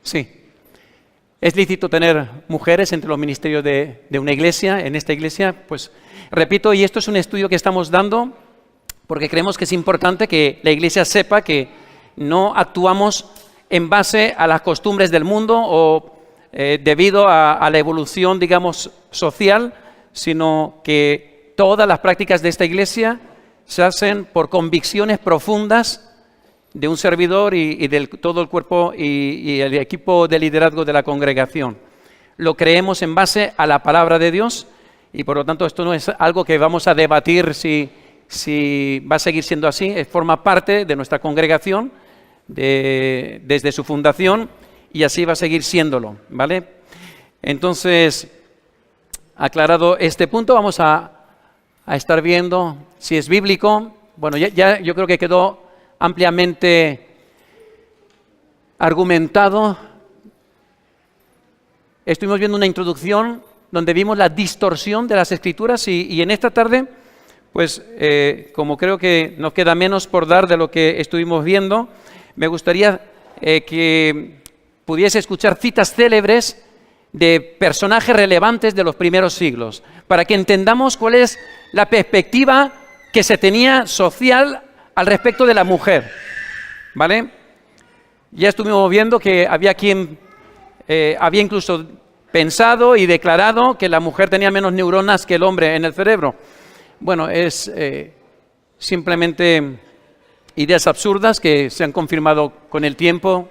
Sí. ¿Es lícito tener mujeres entre los ministerios de una iglesia, en esta iglesia? Pues repito, y esto es un estudio que estamos dando porque creemos que es importante que la iglesia sepa que no actuamos en base a las costumbres del mundo o debido a la evolución, digamos, social, sino que todas las prácticas de esta iglesia se hacen por convicciones profundas de un servidor y de todo el cuerpo y el equipo de liderazgo de la congregación. Lo creemos en base a la palabra de Dios y por lo tanto esto no es algo que vamos a debatir si va a seguir siendo así. Forma parte de nuestra congregación desde su fundación y así va a seguir siéndolo, ¿vale? Entonces, aclarado este punto, vamos a estar viendo si es bíblico. Bueno, ya yo creo que quedó ampliamente argumentado. Estuvimos viendo una introducción donde vimos la distorsión de las Escrituras y en esta tarde, pues como creo que nos queda menos por dar de lo que estuvimos viendo, me gustaría que pudiese escuchar citas célebres de personajes relevantes de los primeros siglos, para que entendamos cuál es la perspectiva que se tenía social al respecto de la mujer, ¿vale? Ya estuvimos viendo que había quien había incluso pensado y declarado que la mujer tenía menos neuronas que el hombre en el cerebro. Bueno, es simplemente ideas absurdas que se han confirmado con el tiempo,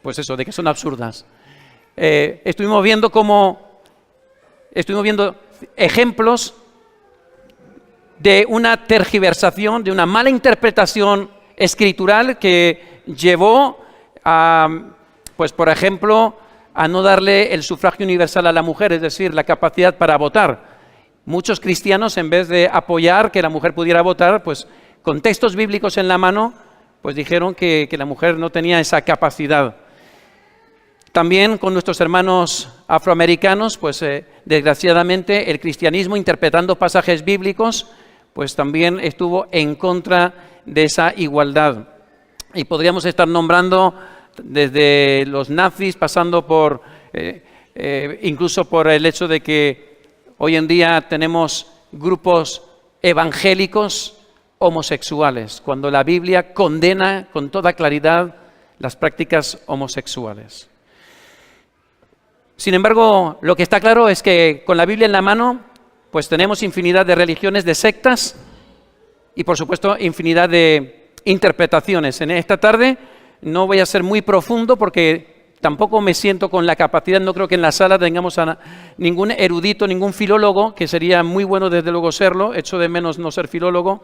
pues eso, de que son absurdas. Estuvimos viendo ejemplos de una tergiversación, de una mala interpretación escritural que llevó a, pues por ejemplo, a no darle el sufragio universal a la mujer, es decir, la capacidad para votar. Muchos cristianos, en vez de apoyar que la mujer pudiera votar, pues con textos bíblicos en la mano, pues dijeron que la mujer no tenía esa capacidad. También con nuestros hermanos afroamericanos, pues desgraciadamente el cristianismo, interpretando pasajes bíblicos, pues también estuvo en contra de esa igualdad. Y podríamos estar nombrando desde los nazis, pasando por incluso por el hecho de que hoy en día tenemos grupos evangélicos homosexuales, cuando la Biblia condena con toda claridad las prácticas homosexuales. Sin embargo, lo que está claro es que con la Biblia en la mano, pues tenemos infinidad de religiones, de sectas y por supuesto infinidad de interpretaciones. En esta tarde no voy a ser muy profundo porque tampoco me siento con la capacidad, no creo que en la sala tengamos a ningún erudito, ningún filólogo, que sería muy bueno desde luego serlo, echo de menos no ser filólogo,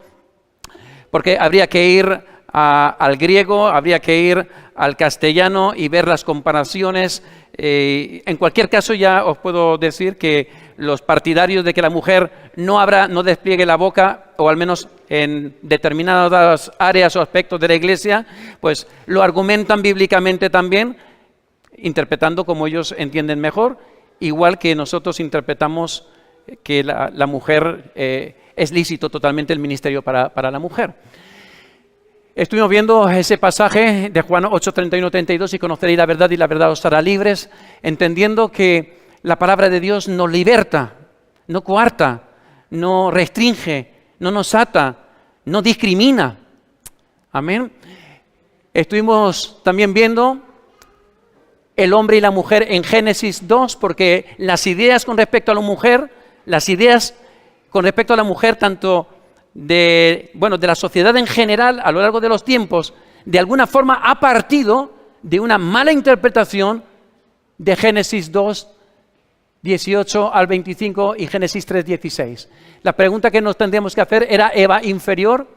porque habría que ir al griego, habría que ir al castellano y ver las comparaciones. En cualquier caso ya os puedo decir que los partidarios de que la mujer no despliegue la boca, o al menos en determinadas áreas o aspectos de la iglesia, pues lo argumentan bíblicamente también, interpretando como ellos entienden mejor, igual que nosotros interpretamos que la mujer es lícito totalmente el ministerio para la mujer. Estuvimos viendo ese pasaje de Juan 8, 31, 32, y conoceréis la verdad y la verdad os hará libres, entendiendo que la palabra de Dios nos liberta, no coarta, no restringe, no nos ata, no discrimina. Amén. Estuvimos también viendo el hombre y la mujer en Génesis 2, porque las ideas con respecto a la mujer, tanto de la sociedad en general a lo largo de los tiempos, de alguna forma ha partido de una mala interpretación de Génesis 2, 18 al 25 y Génesis 3, 16. La pregunta que nos tendríamos que hacer, ¿era Eva inferior?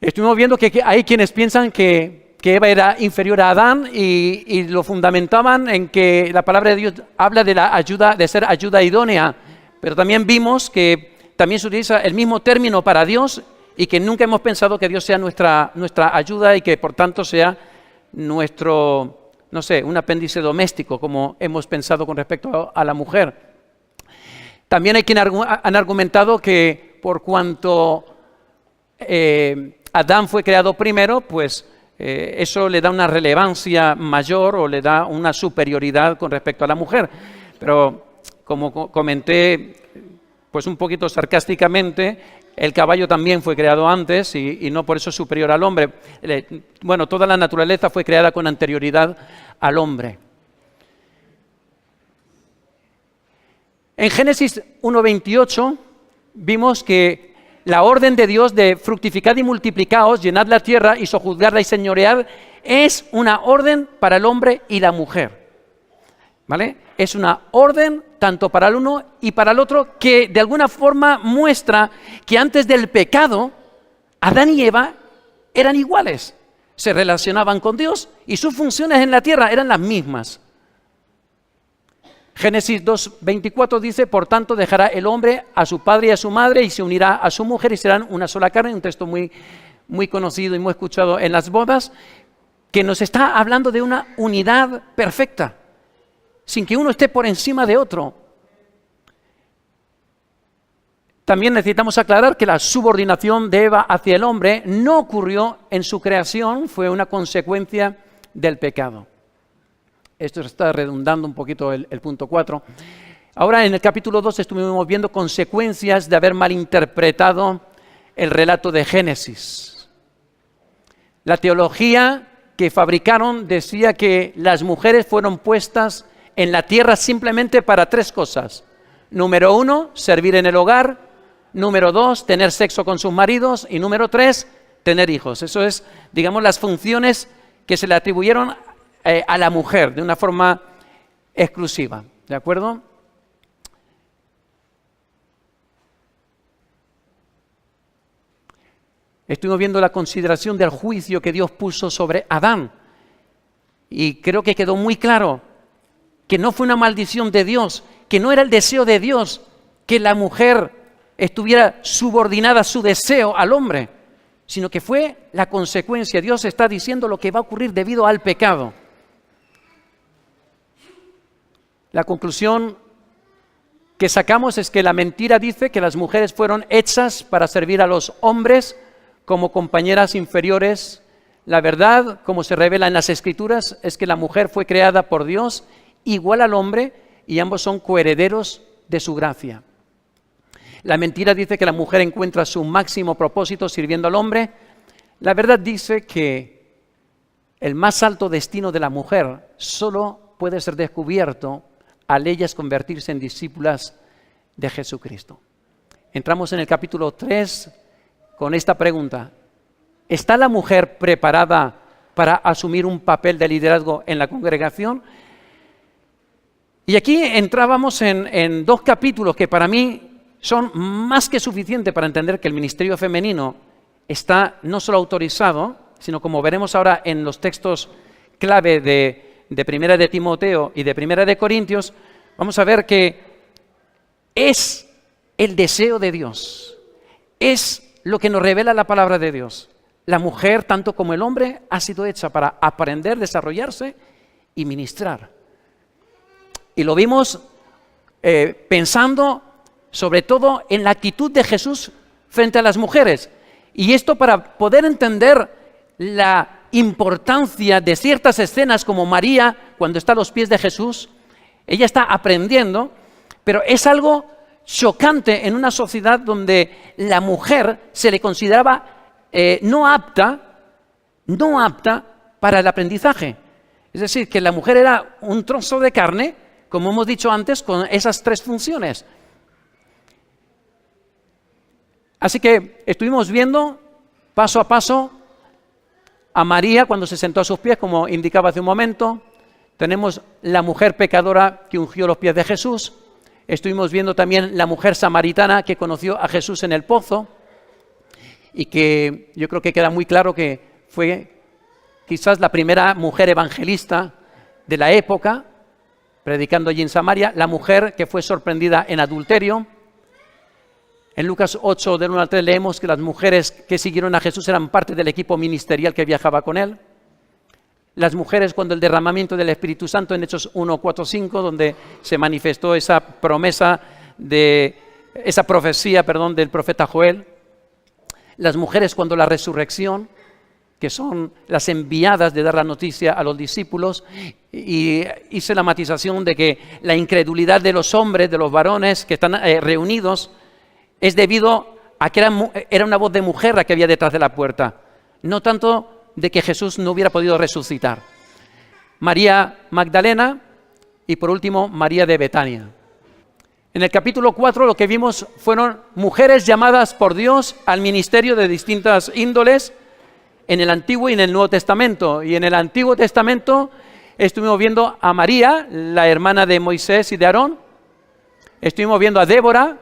Estuvimos viendo que hay quienes piensan que Eva era inferior a Adán y lo fundamentaban en que la palabra de Dios habla de ser ayuda idónea, pero también vimos que también se utiliza el mismo término para Dios y que nunca hemos pensado que Dios sea nuestra ayuda y que por tanto sea nuestro, no sé, un apéndice doméstico, como hemos pensado con respecto a la mujer. También hay quienes han argumentado que por cuanto Adán fue creado primero, pues eso le da una relevancia mayor o le da una superioridad con respecto a la mujer. Pero como comenté, pues un poquito sarcásticamente, el caballo también fue creado antes y no por eso es superior al hombre. Bueno, toda la naturaleza fue creada con anterioridad al hombre. En Génesis 1:28 vimos que la orden de Dios de fructificad y multiplicaos, llenad la tierra y sojuzgarla y señoread, es una orden para el hombre y la mujer. ¿Vale? Es una orden tanto para el uno y para el otro que de alguna forma muestra que antes del pecado, Adán y Eva eran iguales. Se relacionaban con Dios y sus funciones en la tierra eran las mismas. Génesis 2:24 dice, por tanto dejará el hombre a su padre y a su madre y se unirá a su mujer y serán una sola carne, un texto muy conocido y muy escuchado en las bodas, que nos está hablando de una unidad perfecta, sin que uno esté por encima de otro. También necesitamos aclarar que la subordinación de Eva hacia el hombre no ocurrió en su creación, fue una consecuencia del pecado. Esto está redundando un poquito el punto 4. Ahora en el capítulo 2 estuvimos viendo consecuencias de haber malinterpretado el relato de Génesis. La teología que fabricaron decía que las mujeres fueron puestas en la tierra simplemente para 3 cosas. Número 1, servir en el hogar. Número 2, tener sexo con sus maridos. Y número 3, tener hijos. Eso es, digamos, las funciones que se le atribuyeron a la mujer de una forma exclusiva. ¿De acuerdo? Estuvimos viendo la consideración del juicio que Dios puso sobre Adán. Y creo que quedó muy claro que no fue una maldición de Dios, que no era el deseo de Dios que la mujer estuviera subordinada a su deseo al hombre, sino que fue la consecuencia. Dios está diciendo lo que va a ocurrir debido al pecado. La conclusión que sacamos es que la mentira dice que las mujeres fueron hechas para servir a los hombres como compañeras inferiores. La verdad, como se revela en las Escrituras, es que la mujer fue creada por Dios igual al hombre y ambos son coherederos de su gracia. La mentira dice que la mujer encuentra su máximo propósito sirviendo al hombre. La verdad dice que el más alto destino de la mujer solo puede ser descubierto al ellas convertirse en discípulas de Jesucristo. Entramos en el capítulo 3 con esta pregunta. ¿Está la mujer preparada para asumir un papel de liderazgo en la congregación? Y aquí entrábamos en 2 capítulos que para mí son más que suficientes para entender que el ministerio femenino está no solo autorizado, sino como veremos ahora en los textos clave de Primera de Timoteo y de Primera de Corintios, vamos a ver que es el deseo de Dios, es lo que nos revela la palabra de Dios. La mujer, tanto como el hombre, ha sido hecha para aprender, desarrollarse y ministrar. Y lo vimos pensando sobre todo en la actitud de Jesús frente a las mujeres. Y esto para poder entender la importancia de ciertas escenas como María, cuando está a los pies de Jesús, ella está aprendiendo, pero es algo chocante en una sociedad donde la mujer se le consideraba no apta para el aprendizaje. Es decir, que la mujer era un trozo de carne, como hemos dicho antes, con esas 3 funciones. Así que estuvimos viendo paso a paso a María cuando se sentó a sus pies, como indicaba hace un momento. Tenemos la mujer pecadora que ungió los pies de Jesús. Estuvimos viendo también la mujer samaritana que conoció a Jesús en el pozo y que yo creo que queda muy claro que fue quizás la primera mujer evangelista de la época, predicando allí en Samaria, la mujer que fue sorprendida en adulterio. En Lucas 8, del 1 al 3, leemos que las mujeres que siguieron a Jesús eran parte del equipo ministerial que viajaba con él. Las mujeres cuando el derramamiento del Espíritu Santo en Hechos 1, 4, 5, donde se manifestó esa profecía, del profeta Joel. Las mujeres cuando la resurrección. que son las enviadas de dar la noticia a los discípulos, y hice la matización de que la incredulidad de los hombres, de los varones que están reunidos, es debido a que era una voz de mujer la que había detrás de la puerta, no tanto de que Jesús no hubiera podido resucitar. María Magdalena y por último María de Betania. En el capítulo 4 lo que vimos fueron mujeres llamadas por Dios al ministerio de distintas índoles en el Antiguo y en el Nuevo Testamento. Y en el Antiguo Testamento estuvimos viendo a María, la hermana de Moisés y de Aarón. Estuvimos viendo a Débora,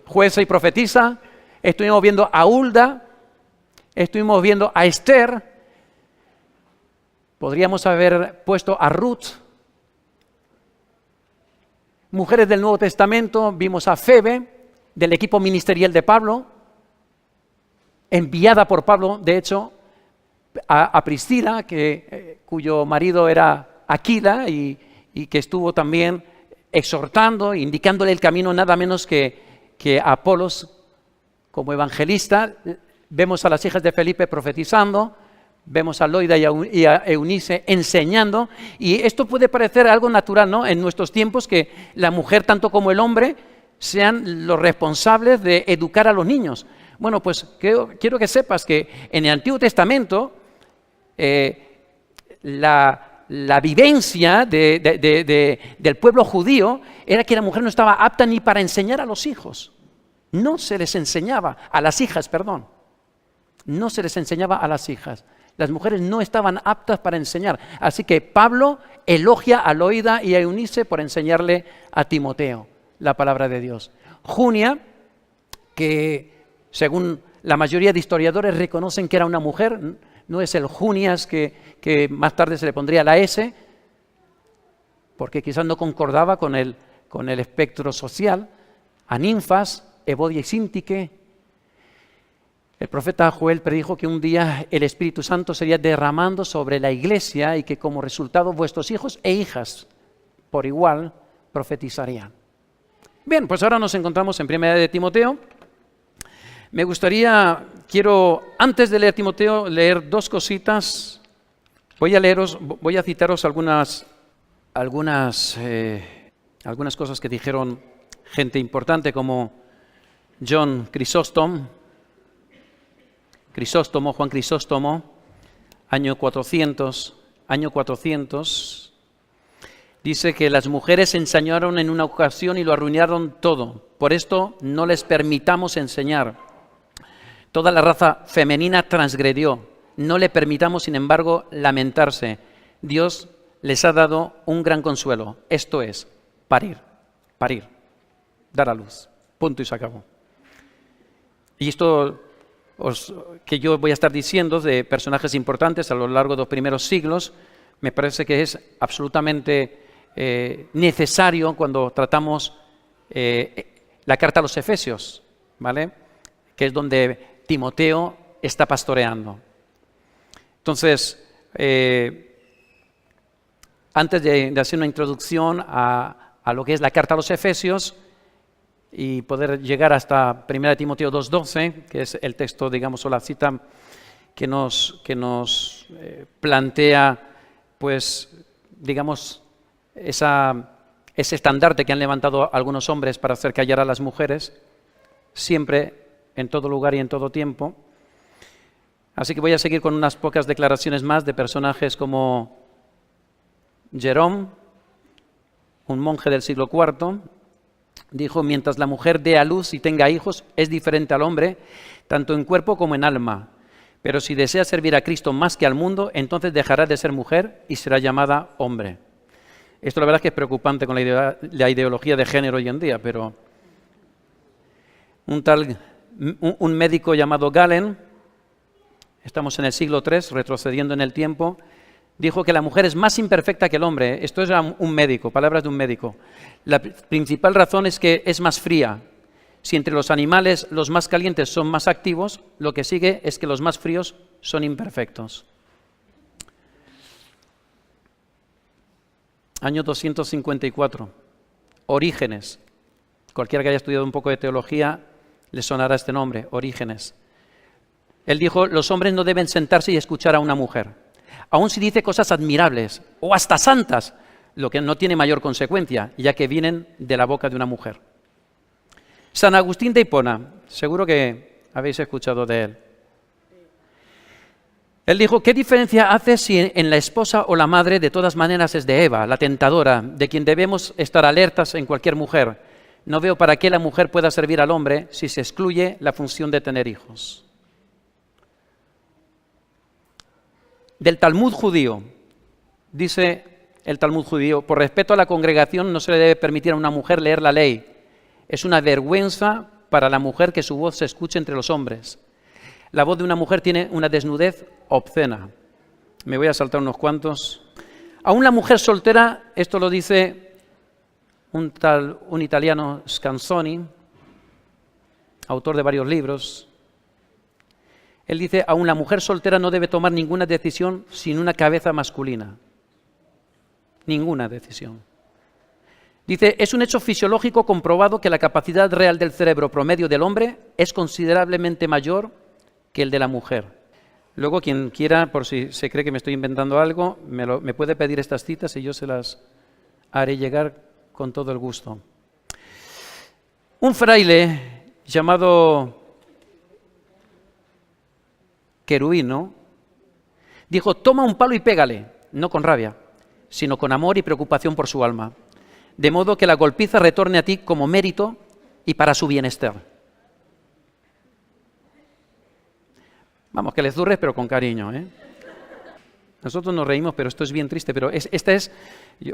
jueza y profetisa. Estuvimos viendo a Hulda. Estuvimos viendo a Esther. Podríamos haber puesto a Ruth. Mujeres del Nuevo Testamento, vimos a Febe, del equipo ministerial de Pablo, enviada por Pablo, de hecho, a Priscila, cuyo marido era Aquila, y que estuvo también exhortando, indicándole el camino nada menos que a Apolos como evangelista. Vemos a las hijas de Felipe profetizando, vemos a Loida y a Eunice enseñando, y esto puede parecer algo natural, ¿no? En nuestros tiempos, que la mujer tanto como el hombre sean los responsables de educar a los niños. Bueno, pues quiero que sepas que en el Antiguo Testamento la vivencia del pueblo judío era que la mujer no estaba apta ni para enseñar a los hijos. No se les enseñaba, a las hijas, perdón. No se les enseñaba a las hijas. Las mujeres no estaban aptas para enseñar. Así que Pablo elogia a Loida y a Eunice por enseñarle a Timoteo la palabra de Dios. Junia, que según la mayoría de historiadores reconocen que era una mujer, no es el Junias que más tarde se le pondría la S, porque quizás no concordaba con el espectro social. A Ninfas, Evodia y Síntique. El profeta Joel predijo que un día el Espíritu Santo sería derramando sobre la iglesia y que como resultado vuestros hijos e hijas por igual profetizarían. Bien, pues ahora nos encontramos en 1 de Timoteo. Quiero, antes de leer Timoteo, leer dos cositas. Voy a citaros algunas cosas que dijeron gente importante como Juan Crisóstomo, año 400, dice que las mujeres enseñaron en una ocasión y lo arruinaron todo. Por esto no les permitamos enseñar. Toda la raza femenina transgredió. No le permitamos, sin embargo, lamentarse. Dios les ha dado un gran consuelo. Esto es, parir, dar a luz. Punto y se acabó. Y esto que yo voy a estar diciendo de personajes importantes a lo largo de los primeros siglos, me parece que es absolutamente necesario cuando tratamos la carta a los Efesios, ¿vale? Que es donde Timoteo está pastoreando. Entonces, antes de hacer una introducción a lo que es la carta a los Efesios y poder llegar hasta 1 Timoteo 2:12, que es el texto, digamos, o la cita que nos plantea, pues, digamos, ese estandarte que han levantado algunos hombres para hacer callar a las mujeres, siempre, en todo lugar y en todo tiempo. Así que voy a seguir con unas pocas declaraciones más de personajes como Jerome, un monje del siglo IV, dijo: mientras la mujer dé a luz y tenga hijos, es diferente al hombre, tanto en cuerpo como en alma. Pero si desea servir a Cristo más que al mundo, entonces dejará de ser mujer y será llamada hombre. Esto la verdad es que es preocupante con la ideología de género hoy en día, pero un médico llamado Galen, estamos en el siglo III, retrocediendo en el tiempo, dijo que la mujer es más imperfecta que el hombre. Esto es un médico, palabras de un médico. La principal razón es que es más fría. Si entre los animales los más calientes son más activos, lo que sigue es que los más fríos son imperfectos. Año 254. Orígenes. Cualquiera que haya estudiado un poco de teología le sonará este nombre, Orígenes. Él dijo, los hombres no deben sentarse y escuchar a una mujer, aun si dice cosas admirables o hasta santas, lo que no tiene mayor consecuencia, ya que vienen de la boca de una mujer. San Agustín de Hipona, seguro que habéis escuchado de él. Él dijo, ¿qué diferencia hace si en la esposa o la madre de todas maneras es de Eva, la tentadora, de quien debemos estar alertas en cualquier mujer? No veo para qué la mujer pueda servir al hombre si se excluye la función de tener hijos. Del Talmud judío, dice el Talmud judío, por respeto a la congregación no se le debe permitir a una mujer leer la ley. Es una vergüenza para la mujer que su voz se escuche entre los hombres. La voz de una mujer tiene una desnudez obscena. Me voy a saltar unos cuantos. Aún la mujer soltera, esto lo dice un italiano, Scansoni, autor de varios libros. Él dice, aún la mujer soltera no debe tomar ninguna decisión sin una cabeza masculina. Ninguna decisión. Dice, es un hecho fisiológico comprobado que la capacidad real del cerebro promedio del hombre es considerablemente mayor que el de la mujer. Luego, quien quiera, por si se cree que me estoy inventando algo, me puede pedir estas citas y yo se las haré llegar con todo el gusto. Un fraile llamado Querubino dijo, toma un palo y pégale, no con rabia, sino con amor y preocupación por su alma, de modo que la golpiza retorne a ti como mérito y para su bienestar. Vamos, que les zurres, pero con cariño, ¿eh? Nosotros nos reímos, pero esto es bien triste, pero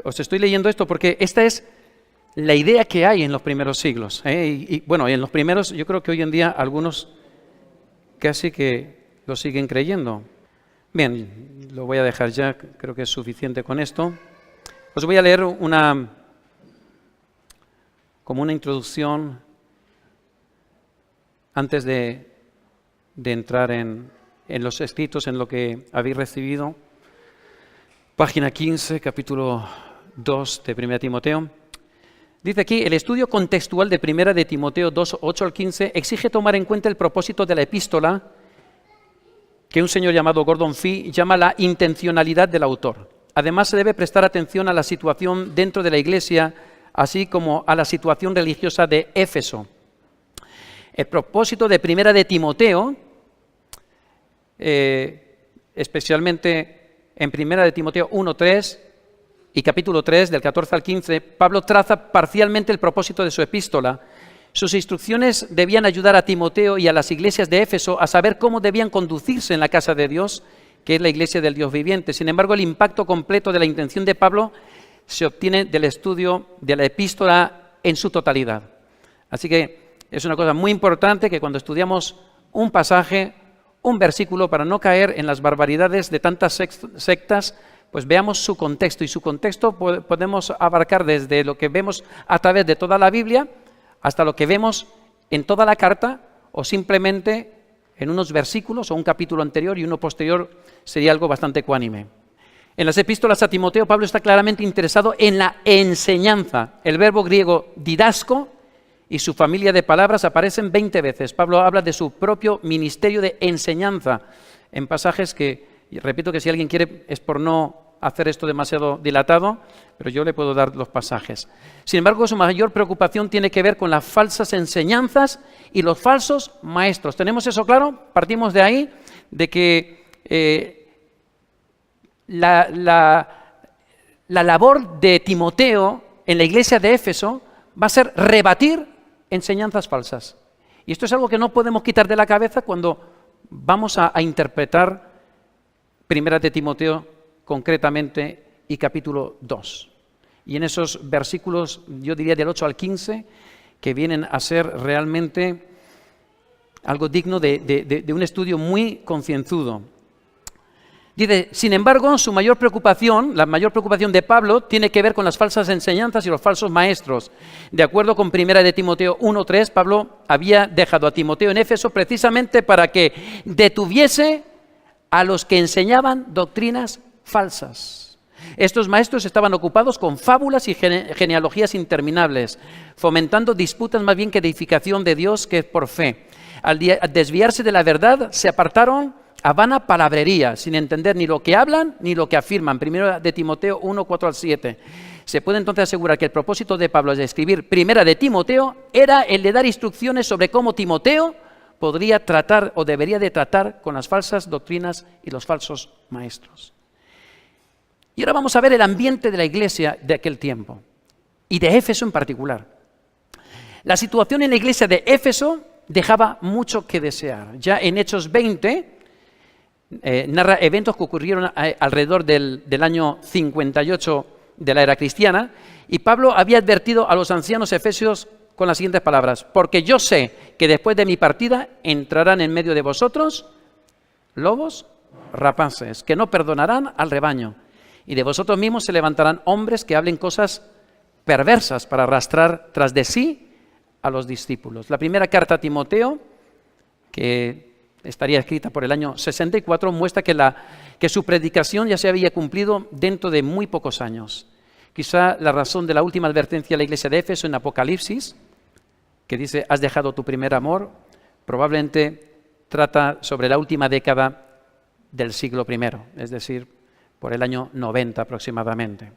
os estoy leyendo esto porque esta es la idea que hay en los primeros siglos, ¿eh? Y bueno, en los primeros, yo creo que hoy en día algunos casi que lo siguen creyendo. Bien, lo voy a dejar ya, creo que es suficiente con esto. Os voy a leer como una introducción antes de entrar en los escritos, en lo que habéis recibido. Página 15, capítulo 2 de 1 Timoteo. Dice aquí, el estudio contextual de 1 de Timoteo 2, 8 al 15 exige tomar en cuenta el propósito de la epístola que un señor llamado Gordon Fee llama la intencionalidad del autor. Además, se debe prestar atención a la situación dentro de la Iglesia, así como a la situación religiosa de Éfeso. El propósito de 1 de Timoteo, especialmente en 1 de Timoteo 1, 3 y capítulo 3, del 14 al 15, Pablo traza parcialmente el propósito de su epístola. Sus instrucciones debían ayudar a Timoteo y a las iglesias de Éfeso a saber cómo debían conducirse en la casa de Dios, que es la iglesia del Dios viviente. Sin embargo, el impacto completo de la intención de Pablo se obtiene del estudio de la epístola en su totalidad. Así que es una cosa muy importante que cuando estudiamos un pasaje, un versículo, para no caer en las barbaridades de tantas sectas, pues veamos su contexto. Y su contexto podemos abarcar desde lo que vemos a través de toda la Biblia hasta lo que vemos en toda la carta o simplemente en unos versículos o un capítulo anterior y uno posterior sería algo bastante ecuánime. En las epístolas a Timoteo, Pablo está claramente interesado en la enseñanza. El verbo griego didasco y su familia de palabras aparecen 20 veces. Pablo habla de su propio ministerio de enseñanza en pasajes que, y repito que si alguien quiere, es por no hacer esto demasiado dilatado, pero yo le puedo dar los pasajes. Sin embargo, su mayor preocupación tiene que ver con las falsas enseñanzas y los falsos maestros. ¿Tenemos eso claro? Partimos de ahí, de que la labor de Timoteo en la iglesia de Éfeso va a ser rebatir enseñanzas falsas. Y esto es algo que no podemos quitar de la cabeza cuando vamos a interpretar 1 de Timoteo concretamente y capítulo 2. Y en esos versículos, yo diría del 8 al 15, que vienen a ser realmente algo digno de un estudio muy concienzudo. Dice, sin embargo, la mayor preocupación de Pablo tiene que ver con las falsas enseñanzas y los falsos maestros. De acuerdo con 1 de Timoteo 1:3, Pablo había dejado a Timoteo en Éfeso precisamente para que detuviese a los que enseñaban doctrinas falsas. Estos maestros estaban ocupados con fábulas y genealogías interminables, fomentando disputas más bien que edificación de Dios que por fe. Al desviarse de la verdad, se apartaron a vana palabrería, sin entender ni lo que hablan ni lo que afirman. Primera de Timoteo 1, 4 al 7. Se puede entonces asegurar que el propósito de Pablo de escribir Primera de Timoteo era el de dar instrucciones sobre cómo Timoteo podría tratar o debería de tratar con las falsas doctrinas y los falsos maestros. Y ahora vamos a ver el ambiente de la iglesia de aquel tiempo, y de Éfeso en particular. La situación en la iglesia de Éfeso dejaba mucho que desear. Ya en Hechos 20 narra eventos que ocurrieron alrededor del año 58 de la era cristiana, y Pablo había advertido a los ancianos efesios con las siguientes palabras: porque yo sé que después de mi partida entrarán en medio de vosotros lobos rapaces, que no perdonarán al rebaño, y de vosotros mismos se levantarán hombres que hablen cosas perversas para arrastrar tras de sí a los discípulos. La primera carta a Timoteo, que estaría escrita por el año 64, muestra que su predicación ya se había cumplido dentro de muy pocos años. Quizá la razón de la última advertencia a la iglesia de Éfeso en Apocalipsis, que dice, has dejado tu primer amor, probablemente trata sobre la última década del siglo I, es decir, por el año 90 aproximadamente.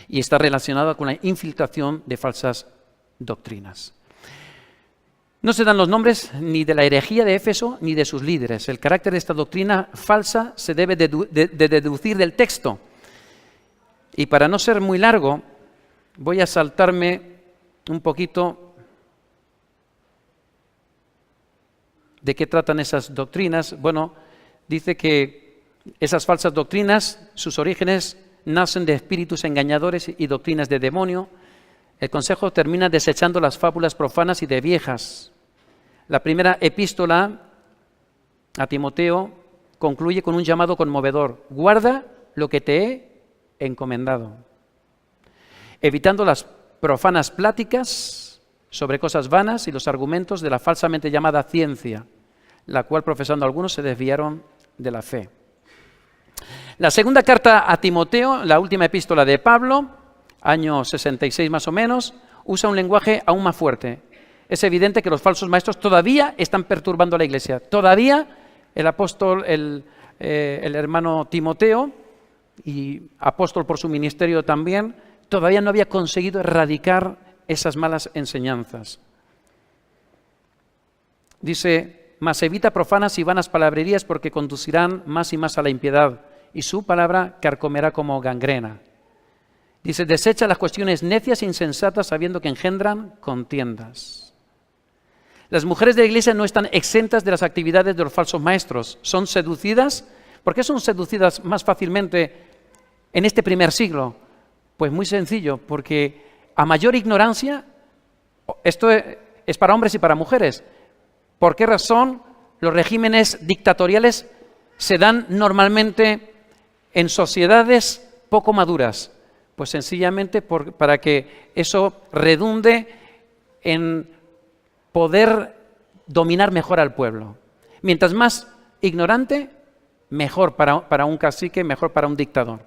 Y está relacionada con la infiltración de falsas doctrinas. No se dan los nombres ni de la herejía de Éfeso ni de sus líderes. El carácter de esta doctrina falsa se debe de deducir del texto. Y para no ser muy largo, voy a saltarme un poquito de qué tratan esas doctrinas. Bueno, dice que esas falsas doctrinas, sus orígenes nacen de espíritus engañadores y doctrinas de demonio. El consejo termina desechando las fábulas profanas y de viejas. La primera epístola a Timoteo concluye con un llamado conmovedor: guarda lo que te he encomendado, evitando las profanas pláticas sobre cosas vanas y los argumentos de la falsamente llamada ciencia, la cual profesando algunos se desviaron de la fe. La segunda carta a Timoteo, la última epístola de Pablo, año 66 más o menos, usa un lenguaje aún más fuerte. Es evidente que los falsos maestros todavía están perturbando a la iglesia. Todavía el apóstol, el hermano Timoteo, y apóstol por su ministerio también, todavía no había conseguido erradicar esas malas enseñanzas. Dice, mas evita profanas y vanas palabrerías porque conducirán más y más a la impiedad, y su palabra carcomerá como gangrena. Dice, desecha las cuestiones necias e insensatas sabiendo que engendran contiendas. Las mujeres de la iglesia no están exentas de las actividades de los falsos maestros. Son seducidas. ¿Por qué son seducidas más fácilmente en este primer siglo? Pues muy sencillo, porque a mayor ignorancia, esto es para hombres y para mujeres. ¿Por qué razón los regímenes dictatoriales se dan normalmente en sociedades poco maduras? Pues sencillamente para que eso redunde en poder dominar mejor al pueblo. Mientras más ignorante, mejor para un cacique, mejor para un dictador.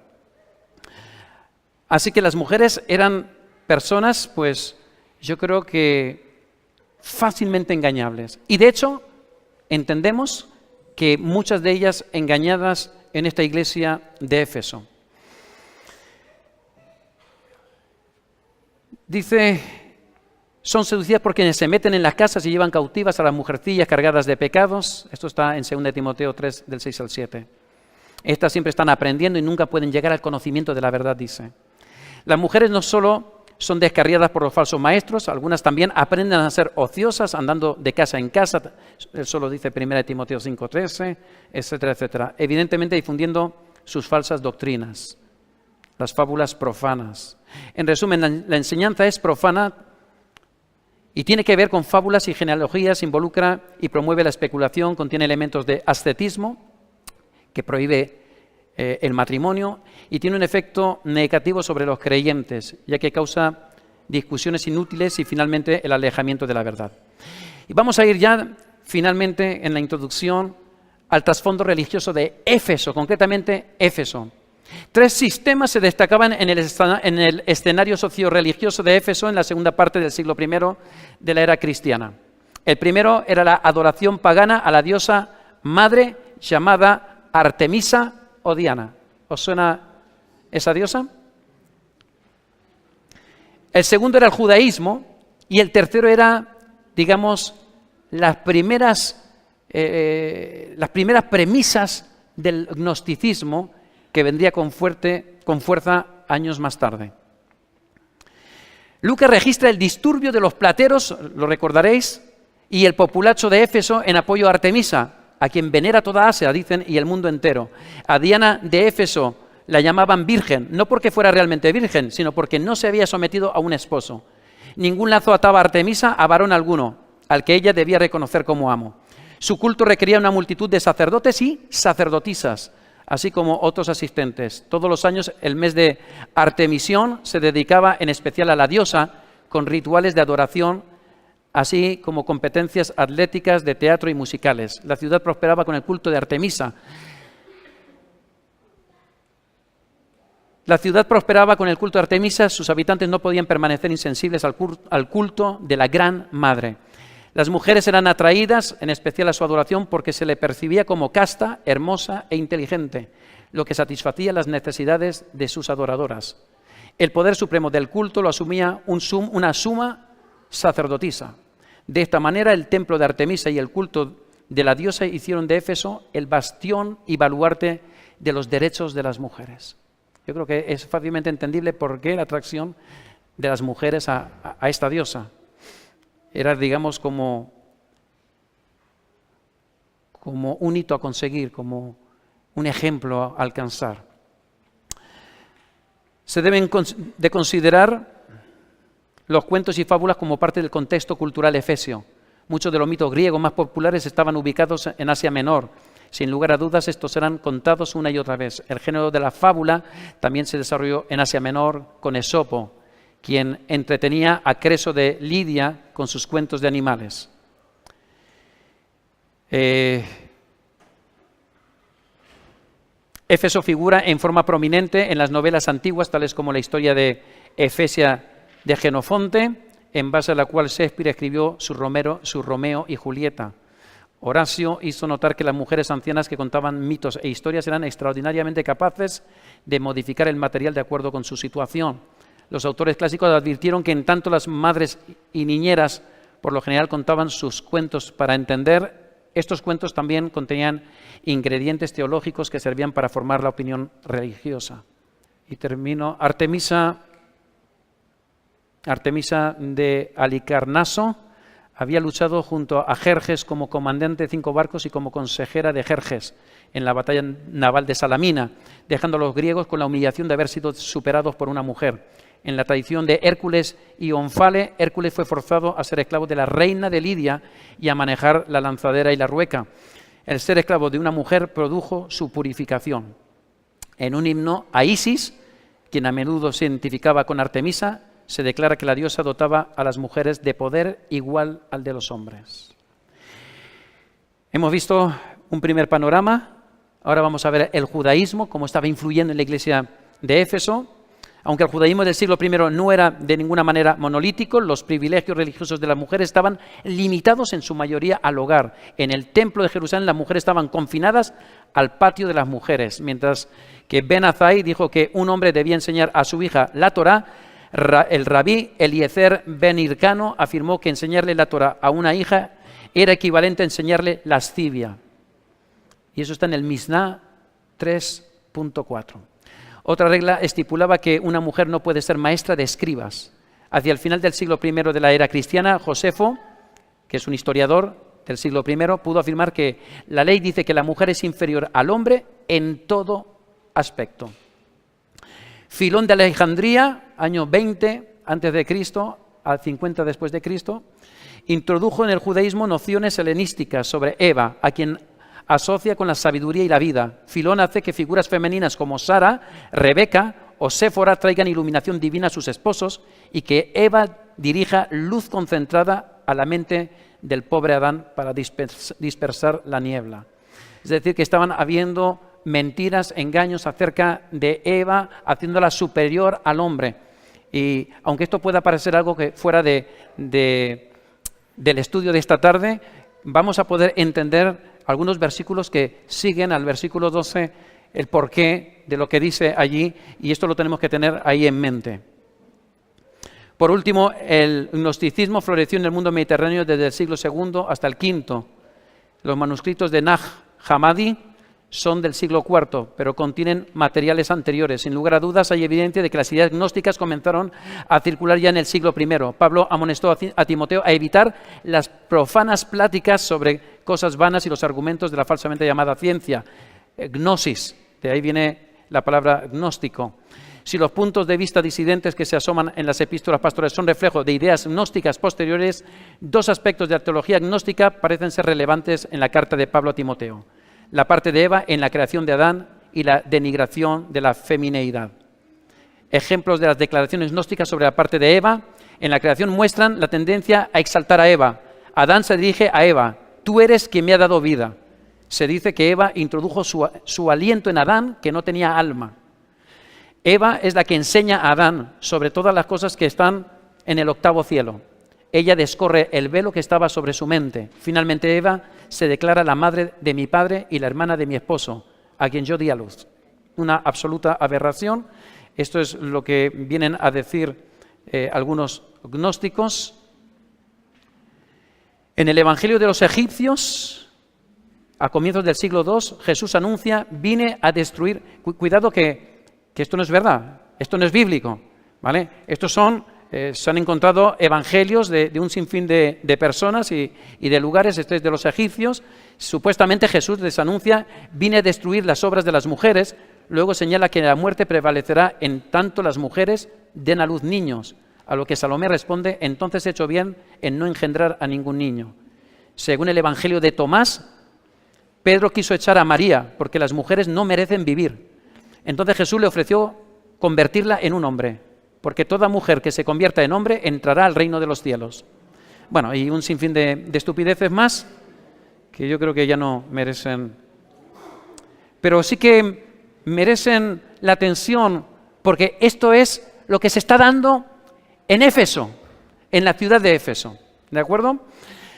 Así que las mujeres eran personas, pues yo creo que fácilmente engañables. Y de hecho, entendemos que muchas de ellas engañadas en esta iglesia de Éfeso. Dice, son seducidas por quienes se meten en las casas y llevan cautivas a las mujercillas cargadas de pecados. Esto está en 2 Timoteo 3, del 6 al 7. Estas siempre están aprendiendo y nunca pueden llegar al conocimiento de la verdad, dice. Las mujeres no solo son descarriadas por los falsos maestros, algunas también aprenden a ser ociosas, andando de casa en casa. Eso lo dice 1 Timoteo 5:13, etcétera, etcétera. Evidentemente difundiendo sus falsas doctrinas, las fábulas profanas. En resumen, la enseñanza es profana y tiene que ver con fábulas y genealogías, involucra y promueve la especulación, contiene elementos de ascetismo, que prohíbe el matrimonio, y tiene un efecto negativo sobre los creyentes, ya que causa discusiones inútiles y finalmente el alejamiento de la verdad. Y vamos a ir ya finalmente en la introducción al trasfondo religioso de Éfeso, concretamente Éfeso. Tres sistemas se destacaban en el escenario socio-religioso de Éfeso en la segunda parte del siglo I de la era cristiana. El primero era la adoración pagana a la diosa madre llamada Artemisa o Diana. ¿Os suena esa diosa? El segundo era el judaísmo y el tercero era, digamos, las primeras premisas del gnosticismo que vendría con fuerza años más tarde. Lucas registra el disturbio de los plateros, lo recordaréis, y el populacho de Éfeso en apoyo a Artemisa, a quien venera toda Asia, dicen, y el mundo entero. A Diana de Éfeso la llamaban virgen, no porque fuera realmente virgen, sino porque no se había sometido a un esposo. Ningún lazo ataba a Artemisa a varón alguno, al que ella debía reconocer como amo. Su culto requería una multitud de sacerdotes y sacerdotisas, así como otros asistentes. Todos los años el mes de Artemisión se dedicaba en especial a la diosa, con rituales de adoración, así como competencias atléticas, de teatro y musicales. La ciudad prosperaba con el culto de Artemisa. Sus habitantes no podían permanecer insensibles al culto de la Gran Madre. Las mujeres eran atraídas, en especial a su adoración, porque se le percibía como casta, hermosa e inteligente, lo que satisfacía las necesidades de sus adoradoras. El poder supremo del culto lo asumía una suma sacerdotisa. De esta manera, el templo de Artemisa y el culto de la diosa hicieron de Éfeso el bastión y baluarte de los derechos de las mujeres. Yo creo que es fácilmente entendible por qué la atracción de las mujeres a esta diosa. Era, digamos, como un hito a conseguir, como un ejemplo a alcanzar. Se deben de considerar los cuentos y fábulas como parte del contexto cultural efesio. Muchos de los mitos griegos más populares estaban ubicados en Asia Menor. Sin lugar a dudas, estos serán contados una y otra vez. El género de la fábula también se desarrolló en Asia Menor con Esopo, quien entretenía a Creso de Lidia con sus cuentos de animales. Éfeso figura en forma prominente en las novelas antiguas, tales como la historia de Efesia de Jenofonte, en base a la cual Shakespeare escribió su Romeo y Julieta. Horacio hizo notar que las mujeres ancianas que contaban mitos e historias eran extraordinariamente capaces de modificar el material de acuerdo con su situación. Los autores clásicos advirtieron que en tanto las madres y niñeras por lo general contaban sus cuentos para entender, estos cuentos también contenían ingredientes teológicos que servían para formar la opinión religiosa. Y termino. Artemisa de Halicarnaso había luchado junto a Jerjes como comandante de 5 barcos y como consejera de Jerjes en la batalla naval de Salamina, dejando a los griegos con la humillación de haber sido superados por una mujer. En la tradición de Hércules y Onfale, Hércules fue forzado a ser esclavo de la reina de Lidia y a manejar la lanzadera y la rueca. El ser esclavo de una mujer produjo su purificación. En un himno a Isis, quien a menudo se identificaba con Artemisa, se declara que la diosa dotaba a las mujeres de poder igual al de los hombres. Hemos visto un primer panorama, ahora vamos a ver el judaísmo, cómo estaba influyendo en la iglesia de Éfeso. Aunque el judaísmo del siglo I no era de ninguna manera monolítico, los privilegios religiosos de las mujeres estaban limitados en su mayoría al hogar. En el templo de Jerusalén las mujeres estaban confinadas al patio de las mujeres, mientras que Ben Azai dijo que un hombre debía enseñar a su hija la Torá. El rabí Eliezer Ben Hircano afirmó que enseñarle la Torá a una hija era equivalente a enseñarle lascivia. Y eso está en el Mishnah 3.4. Otra regla estipulaba que una mujer no puede ser maestra de escribas. Hacia el final del siglo I de la era cristiana, Josefo, que es un historiador del siglo I, pudo afirmar que la ley dice que la mujer es inferior al hombre en todo aspecto. Filón de Alejandría, año 20 a.C. al 50 después de Cristo, introdujo en el judaísmo nociones helenísticas sobre Eva, a quien asocia con la sabiduría y la vida. Filón hace que figuras femeninas como Sara, Rebeca o Séfora traigan iluminación divina a sus esposos y que Eva dirija luz concentrada a la mente del pobre Adán para dispersar la niebla. Es decir, que estaban habiendo mentiras, engaños acerca de Eva, haciéndola superior al hombre. Y aunque esto pueda parecer algo que fuera del estudio de esta tarde, vamos a poder entender algunos versículos que siguen al versículo 12, el porqué de lo que dice allí, y esto lo tenemos que tener ahí en mente. Por último, el gnosticismo floreció en el mundo mediterráneo desde el siglo II hasta el V. Los manuscritos de Nag Hammadi son del siglo IV, pero contienen materiales anteriores. Sin lugar a dudas, hay evidencia de que las ideas gnósticas comenzaron a circular ya en el siglo I. Pablo amonestó a Timoteo a evitar las profanas pláticas sobre cosas vanas y los argumentos de la falsamente llamada ciencia, gnosis, de ahí viene la palabra gnóstico. Si los puntos de vista disidentes que se asoman en las epístolas pastorales son reflejo de ideas gnósticas posteriores, dos aspectos de la teología gnóstica parecen ser relevantes en la carta de Pablo a Timoteo: la parte de Eva en la creación de Adán y la denigración de la femineidad. Ejemplos de las declaraciones gnósticas sobre la parte de Eva en la creación muestran la tendencia a exaltar a Eva. Adán se dirige a Eva: tú eres quien me ha dado vida. Se dice que Eva introdujo su aliento en Adán, que no tenía alma. Eva es la que enseña a Adán sobre todas las cosas que están en el octavo cielo. Ella descorre el velo que estaba sobre su mente. Finalmente Eva se declara la madre de mi padre y la hermana de mi esposo, a quien yo di a luz. Una absoluta aberración. Esto es lo que vienen a decir algunos gnósticos. En el Evangelio de los egipcios, a comienzos del siglo II, Jesús anuncia: vine a destruir. Cuidado que esto no es verdad, esto no es bíblico, ¿vale? Estos son, se han encontrado evangelios de un sinfín de personas y de lugares. Este es de los egipcios. Supuestamente Jesús les anuncia: vine a destruir las obras de las mujeres. Luego señala que la muerte prevalecerá en tanto las mujeres den a luz niños. A lo que Salomé responde: entonces he hecho bien en no engendrar a ningún niño. Según el Evangelio de Tomás, Pedro quiso echar a María porque las mujeres no merecen vivir. Entonces Jesús le ofreció convertirla en un hombre, porque toda mujer que se convierta en hombre entrará al reino de los cielos. Bueno, y un sinfín de estupideces más que yo creo que ya no merecen, pero sí que merecen la atención, porque esto es lo que se está dando en Éfeso, en la ciudad de Éfeso, ¿de acuerdo?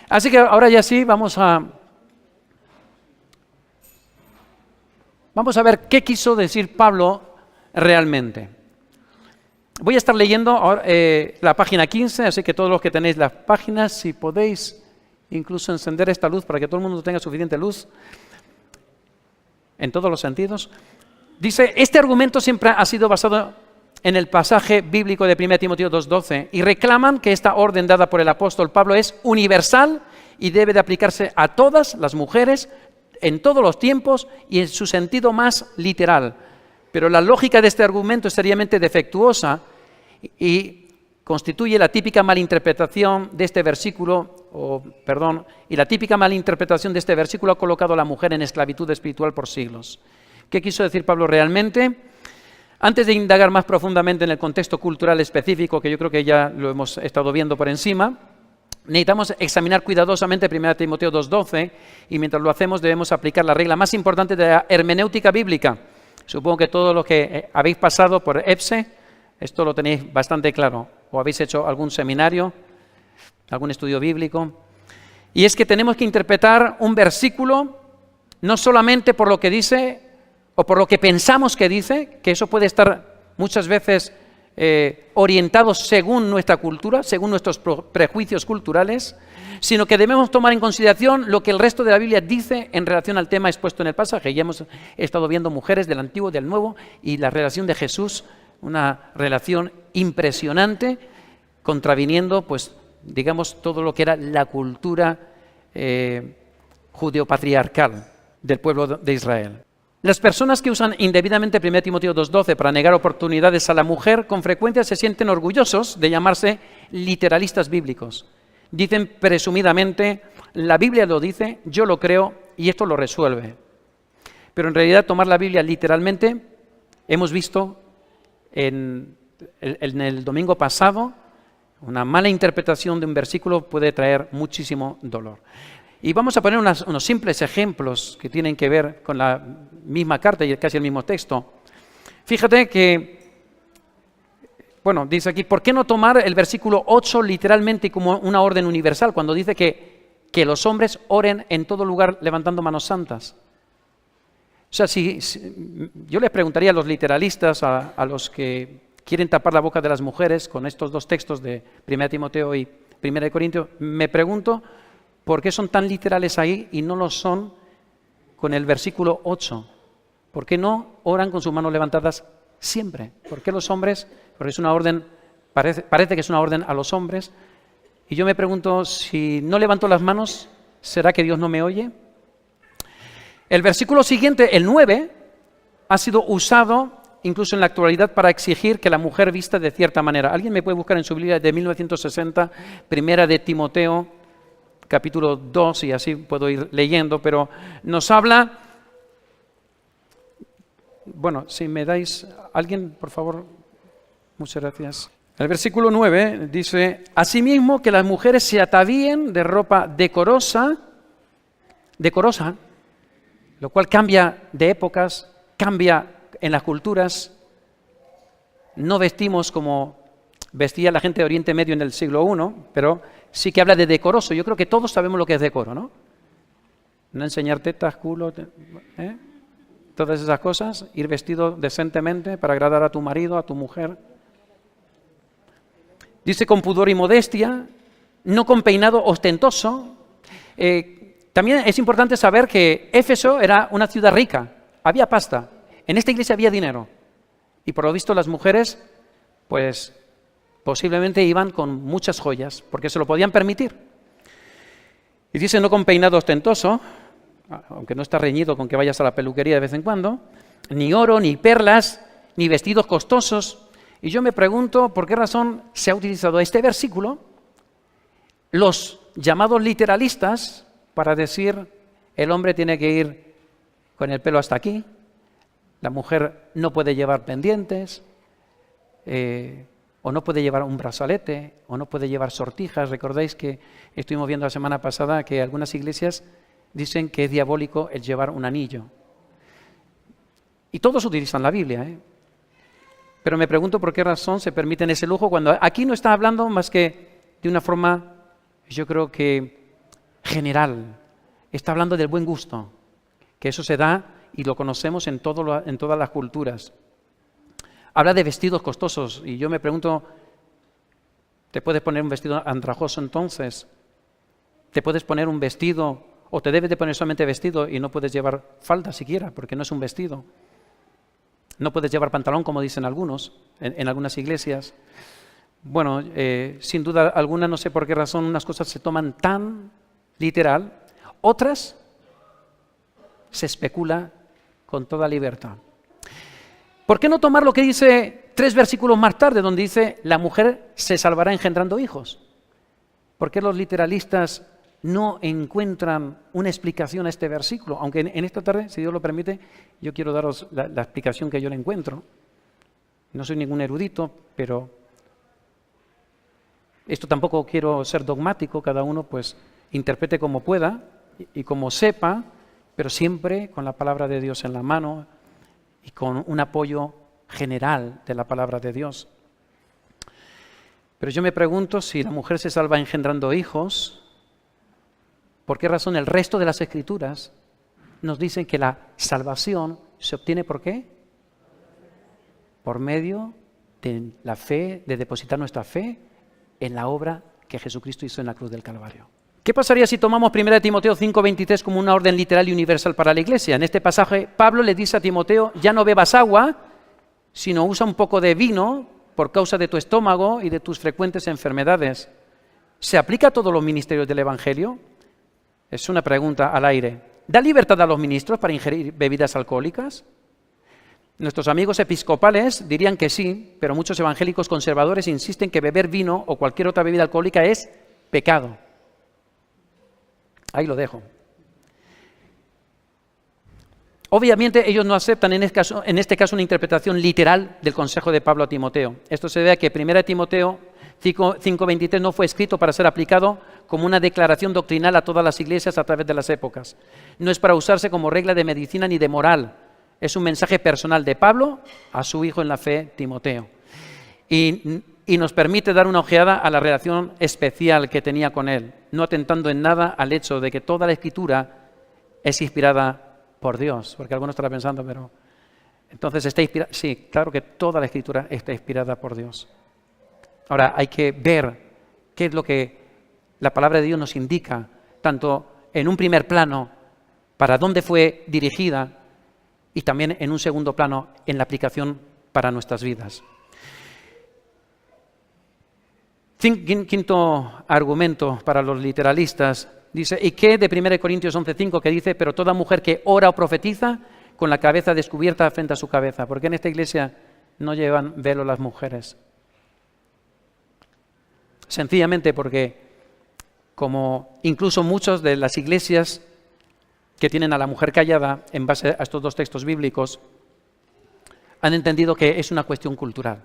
Así que ahora ya sí, vamos a ver qué quiso decir Pablo realmente. Voy a estar leyendo ahora, la página 15, así que todos los que tenéis las páginas, si podéis incluso encender esta luz para que todo el mundo tenga suficiente luz, en todos los sentidos. Dice: este argumento siempre ha sido basado en el pasaje bíblico de 1 Timoteo 2:12 y reclaman que esta orden dada por el apóstol Pablo es universal y debe de aplicarse a todas las mujeres, en todos los tiempos y en su sentido más literal. Pero la lógica de este argumento es seriamente defectuosa y constituye la típica malinterpretación de este versículo, y la típica malinterpretación de este versículo ha colocado a la mujer en esclavitud espiritual por siglos. ¿Qué quiso decir Pablo realmente? Antes de indagar más profundamente en el contexto cultural específico, que yo creo que ya lo hemos estado viendo por encima, necesitamos examinar cuidadosamente 1 Timoteo 2:12, y mientras lo hacemos debemos aplicar la regla más importante de la hermenéutica bíblica. Supongo que todos los que habéis pasado por EBSE, esto lo tenéis bastante claro, o habéis hecho algún seminario, algún estudio bíblico. Y es que tenemos que interpretar un versículo no solamente por lo que dice o por lo que pensamos que dice, que eso puede estar muchas veces orientados según nuestra cultura, según nuestros prejuicios culturales, sino que debemos tomar en consideración lo que el resto de la Biblia dice en relación al tema expuesto en el pasaje. Ya hemos estado viendo mujeres del Antiguo y del Nuevo, y la relación de Jesús, una relación impresionante, contraviniendo, pues, digamos, todo lo que era la cultura judeopatriarcal del pueblo de Israel. Las personas que usan indebidamente 1 Timoteo 2:12 para negar oportunidades a la mujer con frecuencia se sienten orgullosos de llamarse literalistas bíblicos. Dicen presumidamente: la Biblia lo dice, yo lo creo y esto lo resuelve. Pero en realidad tomar la Biblia literalmente, hemos visto en el domingo pasado, una mala interpretación de un versículo puede traer muchísimo dolor. Y vamos a poner unos simples ejemplos que tienen que ver con la misma carta y casi el mismo texto. Fíjate que, bueno, dice aquí, ¿por qué no tomar el versículo 8 literalmente como una orden universal cuando dice que los hombres oren en todo lugar levantando manos santas? O sea, yo les preguntaría a los literalistas, a los que quieren tapar la boca de las mujeres con estos dos textos de 1 Timoteo y 1 Corintios, me pregunto por qué son tan literales ahí y no lo son con el versículo 8. ¿Por qué no oran con sus manos levantadas siempre? ¿Por qué los hombres? Porque es una orden, parece que es una orden a los hombres. Y yo me pregunto, si no levanto las manos, ¿será que Dios no me oye? El versículo siguiente, el 9, ha sido usado incluso en la actualidad para exigir que la mujer vista de cierta manera. ¿Alguien me puede buscar en su Biblia de 1960, Primera de Timoteo, capítulo 2, y así puedo ir leyendo, pero nos habla... Bueno, si me dais... ¿Alguien, por favor? Muchas gracias. El versículo 9 dice, asimismo que las mujeres se atavíen de ropa decorosa, lo cual cambia de épocas, cambia en las culturas. No vestimos como vestía la gente de Oriente Medio en el siglo I, pero sí que habla de decoroso. Yo creo que todos sabemos lo que es decoro, ¿no? No enseñar tetas, culo, todas esas cosas, ir vestido decentemente para agradar a tu marido, a tu mujer. Dice con pudor y modestia, no con peinado ostentoso. También es importante saber que Éfeso era una ciudad rica, había pasta, en esta iglesia había dinero. Y por lo visto las mujeres, pues posiblemente iban con muchas joyas, porque se lo podían permitir. Y dice no con peinado ostentoso, aunque no está reñido con que vayas a la peluquería de vez en cuando, ni oro, ni perlas, ni vestidos costosos. Y yo me pregunto por qué razón se ha utilizado este versículo, los llamados literalistas, para decir el hombre tiene que ir con el pelo hasta aquí, la mujer no puede llevar pendientes, o no puede llevar un brazalete, o no puede llevar sortijas. Recordáis que estuvimos viendo la semana pasada que algunas iglesias dicen que es diabólico el llevar un anillo. Y todos utilizan la Biblia, Pero me pregunto por qué razón se permiten ese lujo cuando aquí no está hablando más que de una forma, yo creo que general. Está hablando del buen gusto, que eso se da y lo conocemos en todas las culturas. Habla de vestidos costosos y yo me pregunto, ¿te puedes poner un vestido andrajoso entonces? ¿Te puedes poner un vestido o te debes de poner solamente vestido y no puedes llevar falda siquiera porque no es un vestido? No puedes llevar pantalón como dicen algunos, en algunas iglesias. Bueno, sin duda alguna, no sé por qué razón unas cosas se toman tan literal, otras se especula con toda libertad. ¿Por qué no tomar lo que dice 3 versículos más tarde, donde dice la mujer se salvará engendrando hijos? ¿Por qué los literalistas no encuentran una explicación a este versículo? Aunque en esta tarde, si Dios lo permite, yo quiero daros la explicación que yo le encuentro. No soy ningún erudito, pero esto tampoco quiero ser dogmático, cada uno pues interprete como pueda y como sepa, pero siempre con la palabra de Dios en la mano y con un apoyo general de la palabra de Dios. Pero yo me pregunto si la mujer se salva engendrando hijos, ¿por qué razón el resto de las Escrituras nos dicen que la salvación se obtiene por qué? Por medio de la fe, de depositar nuestra fe en la obra que Jesucristo hizo en la cruz del Calvario. ¿Qué pasaría si tomamos 1 Timoteo 5:23 como una orden literal y universal para la iglesia? En este pasaje Pablo le dice a Timoteo, ya no bebas agua, sino usa un poco de vino por causa de tu estómago y de tus frecuentes enfermedades. ¿Se aplica a todos los ministerios del Evangelio? Es una pregunta al aire. ¿Da libertad a los ministros para ingerir bebidas alcohólicas? Nuestros amigos episcopales dirían que sí, pero muchos evangélicos conservadores insisten que beber vino o cualquier otra bebida alcohólica es pecado. Ahí lo dejo. Obviamente ellos no aceptan en este caso una interpretación literal del consejo de Pablo a Timoteo. Esto se debe a que 1 Timoteo 5:23 no fue escrito para ser aplicado como una declaración doctrinal a todas las iglesias a través de las épocas. No es para usarse como regla de medicina ni de moral. Es un mensaje personal de Pablo a su hijo en la fe, Timoteo. Y nos permite dar una ojeada a la relación especial que tenía con él, no atentando en nada al hecho de que toda la Escritura es inspirada por Dios. Porque algunos estarán pensando, pero entonces está inspirada. Sí, claro que toda la Escritura está inspirada por Dios. Ahora hay que ver qué es lo que la palabra de Dios nos indica, tanto en un primer plano, para dónde fue dirigida, y también en un segundo plano, en la aplicación para nuestras vidas. Quinto argumento para los literalistas, dice, ¿y qué de 1 Corintios 11:5 que dice, pero toda mujer que ora o profetiza con la cabeza descubierta frente a su cabeza? ¿Por qué en esta iglesia no llevan velo las mujeres? Sencillamente porque, como incluso muchas de las iglesias que tienen a la mujer callada, en base a estos dos textos bíblicos, han entendido que es una cuestión cultural.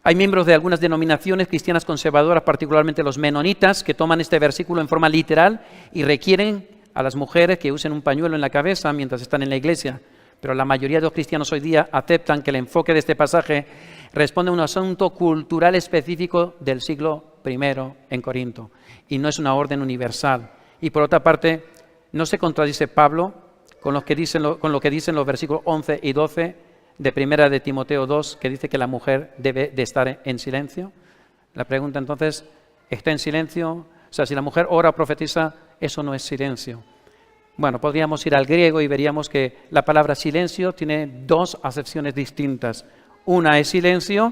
Hay miembros de algunas denominaciones cristianas conservadoras, particularmente los menonitas, que toman este versículo en forma literal y requieren a las mujeres que usen un pañuelo en la cabeza mientras están en la iglesia. Pero la mayoría de los cristianos hoy día aceptan que el enfoque de este pasaje responde a un asunto cultural específico del siglo I en Corinto y no es una orden universal. Y por otra parte, no se contradice Pablo con lo que dicen los versículos 11 y 12 de 1 de Timoteo 2, que dice que la mujer debe de estar en silencio. La pregunta entonces, ¿está en silencio? O sea, si la mujer ora o profetiza, eso no es silencio. Bueno, podríamos ir al griego y veríamos que la palabra silencio tiene dos acepciones distintas. Una es silencio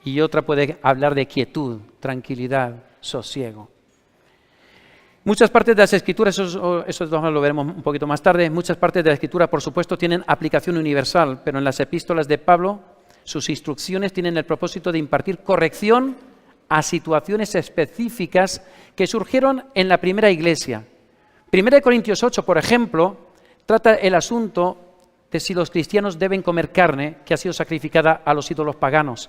y otra puede hablar de quietud, tranquilidad, sosiego. Muchas partes de las Escrituras, eso lo veremos un poquito más tarde, muchas partes de la Escritura, por supuesto, tienen aplicación universal, pero en las epístolas de Pablo, sus instrucciones tienen el propósito de impartir corrección a situaciones específicas que surgieron en la primera iglesia. 1 Corintios 8, por ejemplo, trata el asunto de si los cristianos deben comer carne que ha sido sacrificada a los ídolos paganos.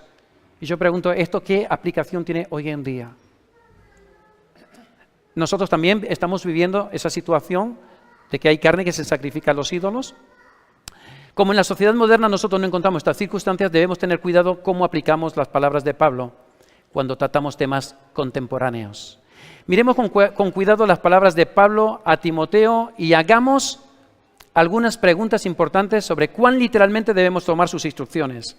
Y yo pregunto, ¿esto qué aplicación tiene hoy en día? Nosotros también estamos viviendo esa situación de que hay carne que se sacrifica a los ídolos. Como en la sociedad moderna nosotros no encontramos estas circunstancias, debemos tener cuidado cómo aplicamos las palabras de Pablo cuando tratamos temas contemporáneos. Miremos con cuidado las palabras de Pablo a Timoteo y hagamos algunas preguntas importantes sobre cuán literalmente debemos tomar sus instrucciones.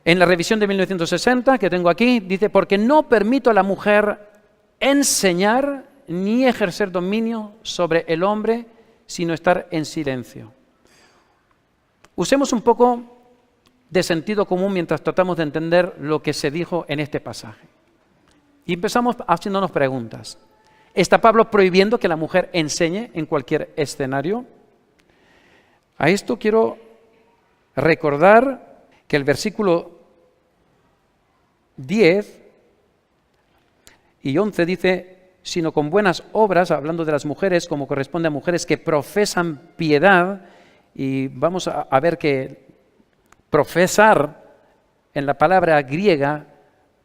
En la revisión de 1960 que tengo aquí, dice, porque no permito a la mujer enseñar ni ejercer dominio sobre el hombre, sino estar en silencio. Usemos un poco de sentido común mientras tratamos de entender lo que se dijo en este pasaje. Y empezamos haciéndonos preguntas. ¿Está Pablo prohibiendo que la mujer enseñe en cualquier escenario? A esto quiero recordar que el versículo 10 y 11 dice, sino con buenas obras, hablando de las mujeres, como corresponde a mujeres que profesan piedad, y vamos a ver que profesar en la palabra griega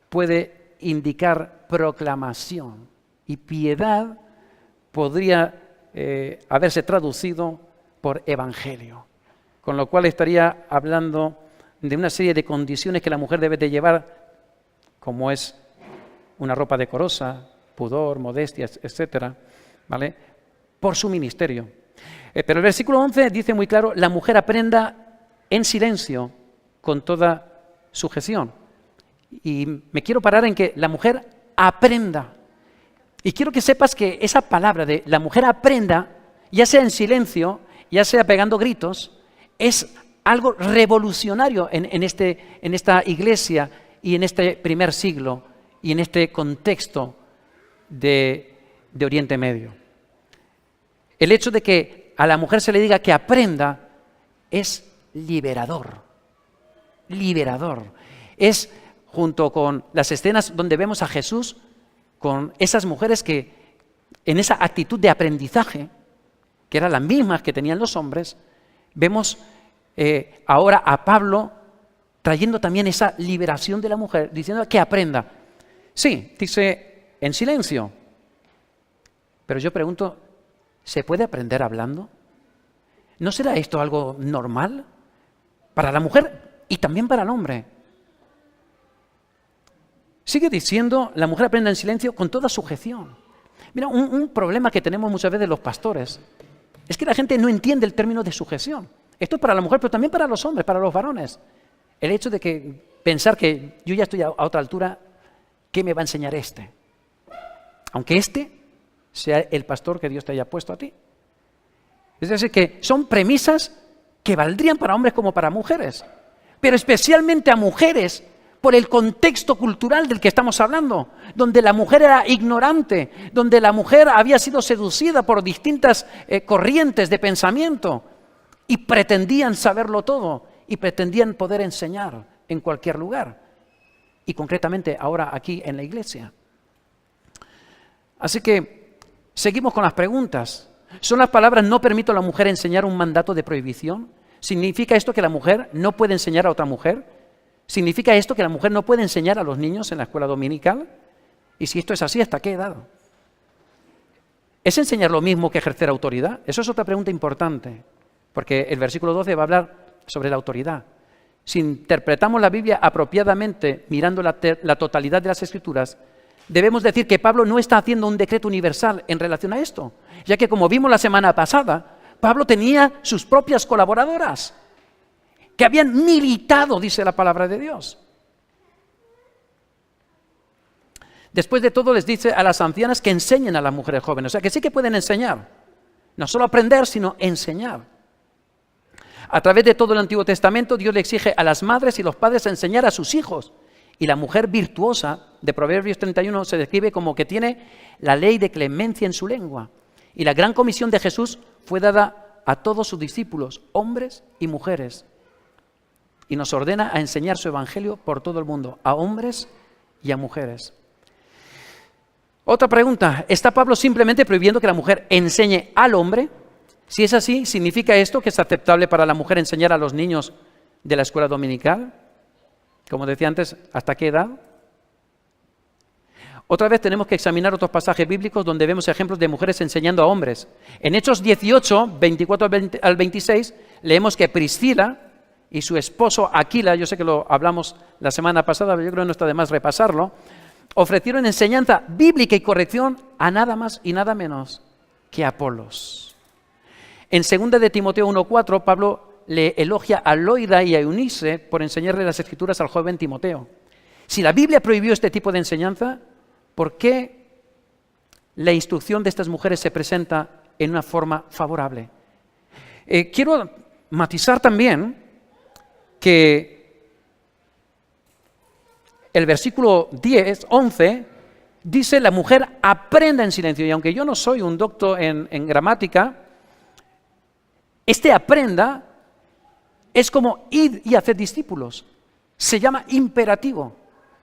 puede indicar proclamación, y piedad podría haberse traducido por evangelio, con lo cual estaría hablando de una serie de condiciones que la mujer debe de llevar, como es una ropa decorosa, pudor, modestia, etcétera, ¿vale? Por su ministerio. Pero el versículo 11 dice muy claro, la mujer aprenda en silencio con toda sujeción. Y me quiero parar en que la mujer aprenda. Y quiero que sepas que esa palabra de la mujer aprenda, ya sea en silencio, ya sea pegando gritos, es algo revolucionario en esta iglesia y en este primer siglo y en este contexto de Oriente Medio. El hecho de que a la mujer se le diga que aprenda es liberador. Liberador. Es junto con las escenas donde vemos a Jesús con esas mujeres que en esa actitud de aprendizaje, que eran las mismas que tenían los hombres, vemos ahora a Pablo trayendo también esa liberación de la mujer, diciendo que aprenda. Sí, dice en silencio. Pero yo pregunto, ¿se puede aprender hablando? ¿No será esto algo normal para la mujer y también para el hombre? Sigue diciendo, la mujer aprende en silencio con toda sujeción. Mira, un problema que tenemos muchas veces los pastores es que la gente no entiende el término de sujeción. Esto es para la mujer, pero también para los hombres, para los varones. El hecho de que pensar que yo ya estoy a otra altura, ¿qué me va a enseñar este? Aunque este sea el pastor que Dios te haya puesto a ti. Es decir, que son premisas que valdrían para hombres como para mujeres, pero especialmente a mujeres por el contexto cultural del que estamos hablando, donde la mujer era ignorante, donde la mujer había sido seducida por distintas corrientes de pensamiento y pretendían saberlo todo y pretendían poder enseñar en cualquier lugar y concretamente ahora aquí en la iglesia. Así que seguimos con las preguntas. ¿Son las palabras no permito a la mujer enseñar un mandato de prohibición? ¿Significa esto que la mujer no puede enseñar a otra mujer? ¿Significa esto que la mujer no puede enseñar a los niños en la escuela dominical? Y si esto es así, ¿hasta qué edad? ¿Es enseñar lo mismo que ejercer autoridad? Eso es otra pregunta importante, porque el versículo 12 va a hablar sobre la autoridad. Si interpretamos la Biblia apropiadamente, mirando la totalidad de las Escrituras, debemos decir que Pablo no está haciendo un decreto universal en relación a esto, ya que como vimos la semana pasada, Pablo tenía sus propias colaboradoras, que habían militado, dice la palabra de Dios. Después de todo les dice a las ancianas que enseñen a las mujeres jóvenes, o sea que sí que pueden enseñar, no solo aprender, sino enseñar. A través de todo el Antiguo Testamento, Dios le exige a las madres y los padres enseñar a sus hijos. Y la mujer virtuosa de Proverbios 31 se describe como que tiene la ley de clemencia en su lengua. Y la gran comisión de Jesús fue dada a todos sus discípulos, hombres y mujeres. Y nos ordena a enseñar su evangelio por todo el mundo, a hombres y a mujeres. Otra pregunta, ¿está Pablo simplemente prohibiendo que la mujer enseñe al hombre? Si es así, ¿significa esto que es aceptable para la mujer enseñar a los niños de la escuela dominical? Como decía antes, ¿hasta qué edad? Otra vez tenemos que examinar otros pasajes bíblicos donde vemos ejemplos de mujeres enseñando a hombres. En Hechos 18, 24 al 26, leemos que Priscila y su esposo Aquila, yo sé que lo hablamos la semana pasada, pero yo creo que no está de más repasarlo, ofrecieron enseñanza bíblica y corrección a nada más y nada menos que a Apolos. En 2 de Timoteo 1:4, Pablo le elogia a Loida y a Eunice por enseñarle las Escrituras al joven Timoteo. Si la Biblia prohibió este tipo de enseñanza, ¿por qué la instrucción de estas mujeres se presenta en una forma favorable? Quiero matizar también que el versículo 11 dice la mujer aprenda en silencio. Y aunque yo no soy un doctor en gramática, este aprenda es como ir y hacer discípulos. Se llama imperativo.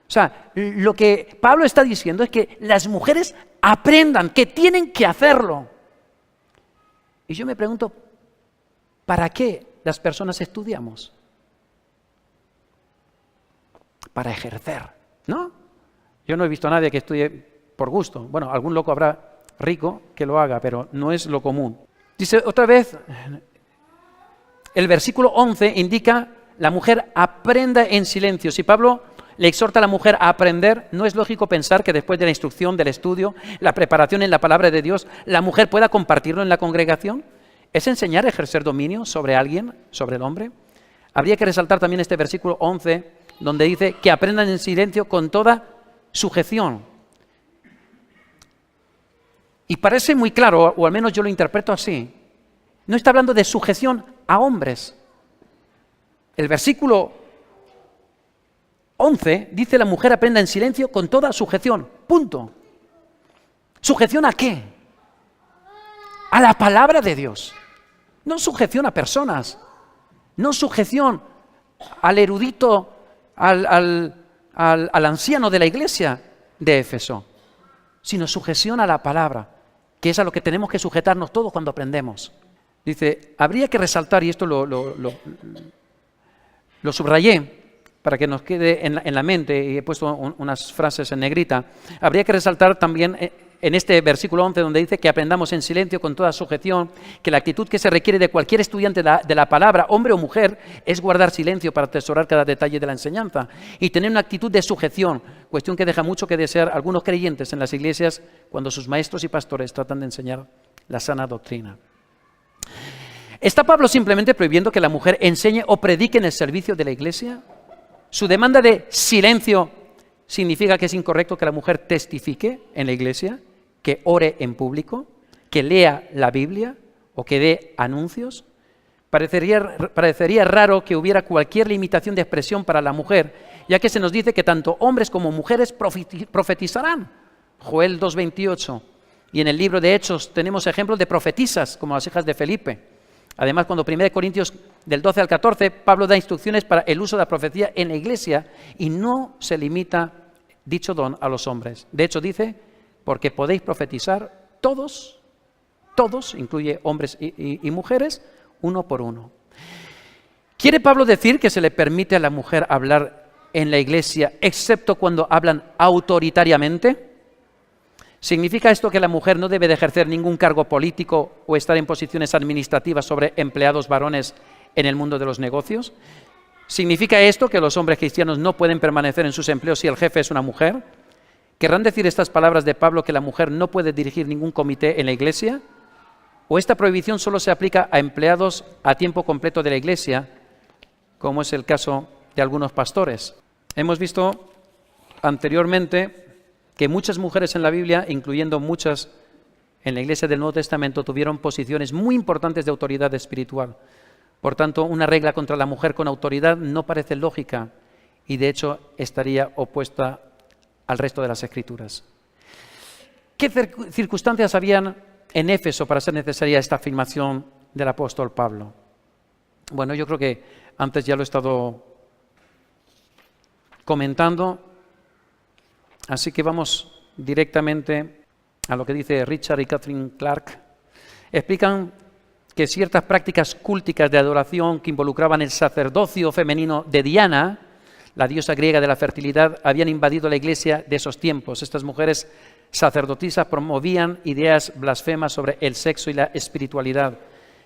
O sea, lo que Pablo está diciendo es que las mujeres aprendan, que tienen que hacerlo. Y yo me pregunto, ¿para qué las personas estudiamos? Para ejercer, ¿no? Yo no he visto a nadie que estudie por gusto. Bueno, algún loco habrá rico que lo haga, pero no es lo común. Dice otra vez, el versículo 11 indica, la mujer aprenda en silencio. Si Pablo le exhorta a la mujer a aprender, ¿no es lógico pensar que después de la instrucción, del estudio, la preparación en la palabra de Dios, la mujer pueda compartirlo en la congregación? ¿Es enseñar a ejercer dominio sobre alguien, sobre el hombre? Habría que resaltar también este versículo 11, donde dice que aprendan en silencio con toda sujeción. Y parece muy claro, o al menos yo lo interpreto así, no está hablando de sujeción a hombres. El versículo 11 dice la mujer aprenda en silencio con toda sujeción, punto. ¿Sujeción a qué? A la palabra de Dios. No sujeción a personas, no sujeción al erudito, al anciano de la iglesia de Éfeso, sino sujeción a la palabra, que es a lo que tenemos que sujetarnos todos cuando aprendemos. Dice, habría que resaltar, y esto lo subrayé, para que nos quede en la mente, y he puesto unas frases en negrita, habría que resaltar también en este versículo 11 donde dice que aprendamos en silencio con toda sujeción, que la actitud que se requiere de cualquier estudiante de la palabra, hombre o mujer, es guardar silencio para atesorar cada detalle de la enseñanza y tener una actitud de sujeción, cuestión que deja mucho que desear algunos creyentes en las iglesias cuando sus maestros y pastores tratan de enseñar la sana doctrina. ¿Está Pablo simplemente prohibiendo que la mujer enseñe o predique en el servicio de la iglesia? ¿Su demanda de silencio significa que es incorrecto que la mujer testifique en la iglesia, que ore en público, que lea la Biblia o que dé anuncios? Parecería raro que hubiera cualquier limitación de expresión para la mujer, ya que se nos dice que tanto hombres como mujeres profetizarán. Joel 2:28. Y en el libro de Hechos tenemos ejemplos de profetisas, como las hijas de Felipe. Además, cuando 1 Corintios del 12 al 14, Pablo da instrucciones para el uso de la profecía en la iglesia y no se limita dicho don a los hombres. De hecho dice, porque podéis profetizar todos, incluye hombres y mujeres, uno por uno. ¿Quiere Pablo decir que se le permite a la mujer hablar en la iglesia, excepto cuando hablan autoritariamente? ¿Significa esto que la mujer no debe de ejercer ningún cargo político o estar en posiciones administrativas sobre empleados varones en el mundo de los negocios? ¿Significa esto que los hombres cristianos no pueden permanecer en sus empleos si el jefe es una mujer? ¿Querrán decir estas palabras de Pablo que la mujer no puede dirigir ningún comité en la iglesia? ¿O esta prohibición solo se aplica a empleados a tiempo completo de la iglesia, como es el caso de algunos pastores? Hemos visto anteriormente que muchas mujeres en la Biblia, incluyendo muchas en la iglesia del Nuevo Testamento, tuvieron posiciones muy importantes de autoridad espiritual. Por tanto, una regla contra la mujer con autoridad no parece lógica y de hecho estaría opuesta al resto de las Escrituras. ¿Qué circunstancias habían en Éfeso para ser necesaria esta afirmación del apóstol Pablo? Bueno, yo creo que antes ya lo he estado comentando. Así que vamos directamente a lo que dice Richard y Catherine Clark. Explican que ciertas prácticas cúlticas de adoración que involucraban el sacerdocio femenino de Diana, la diosa griega de la fertilidad, habían invadido la iglesia de esos tiempos. Estas mujeres sacerdotisas promovían ideas blasfemas sobre el sexo y la espiritualidad.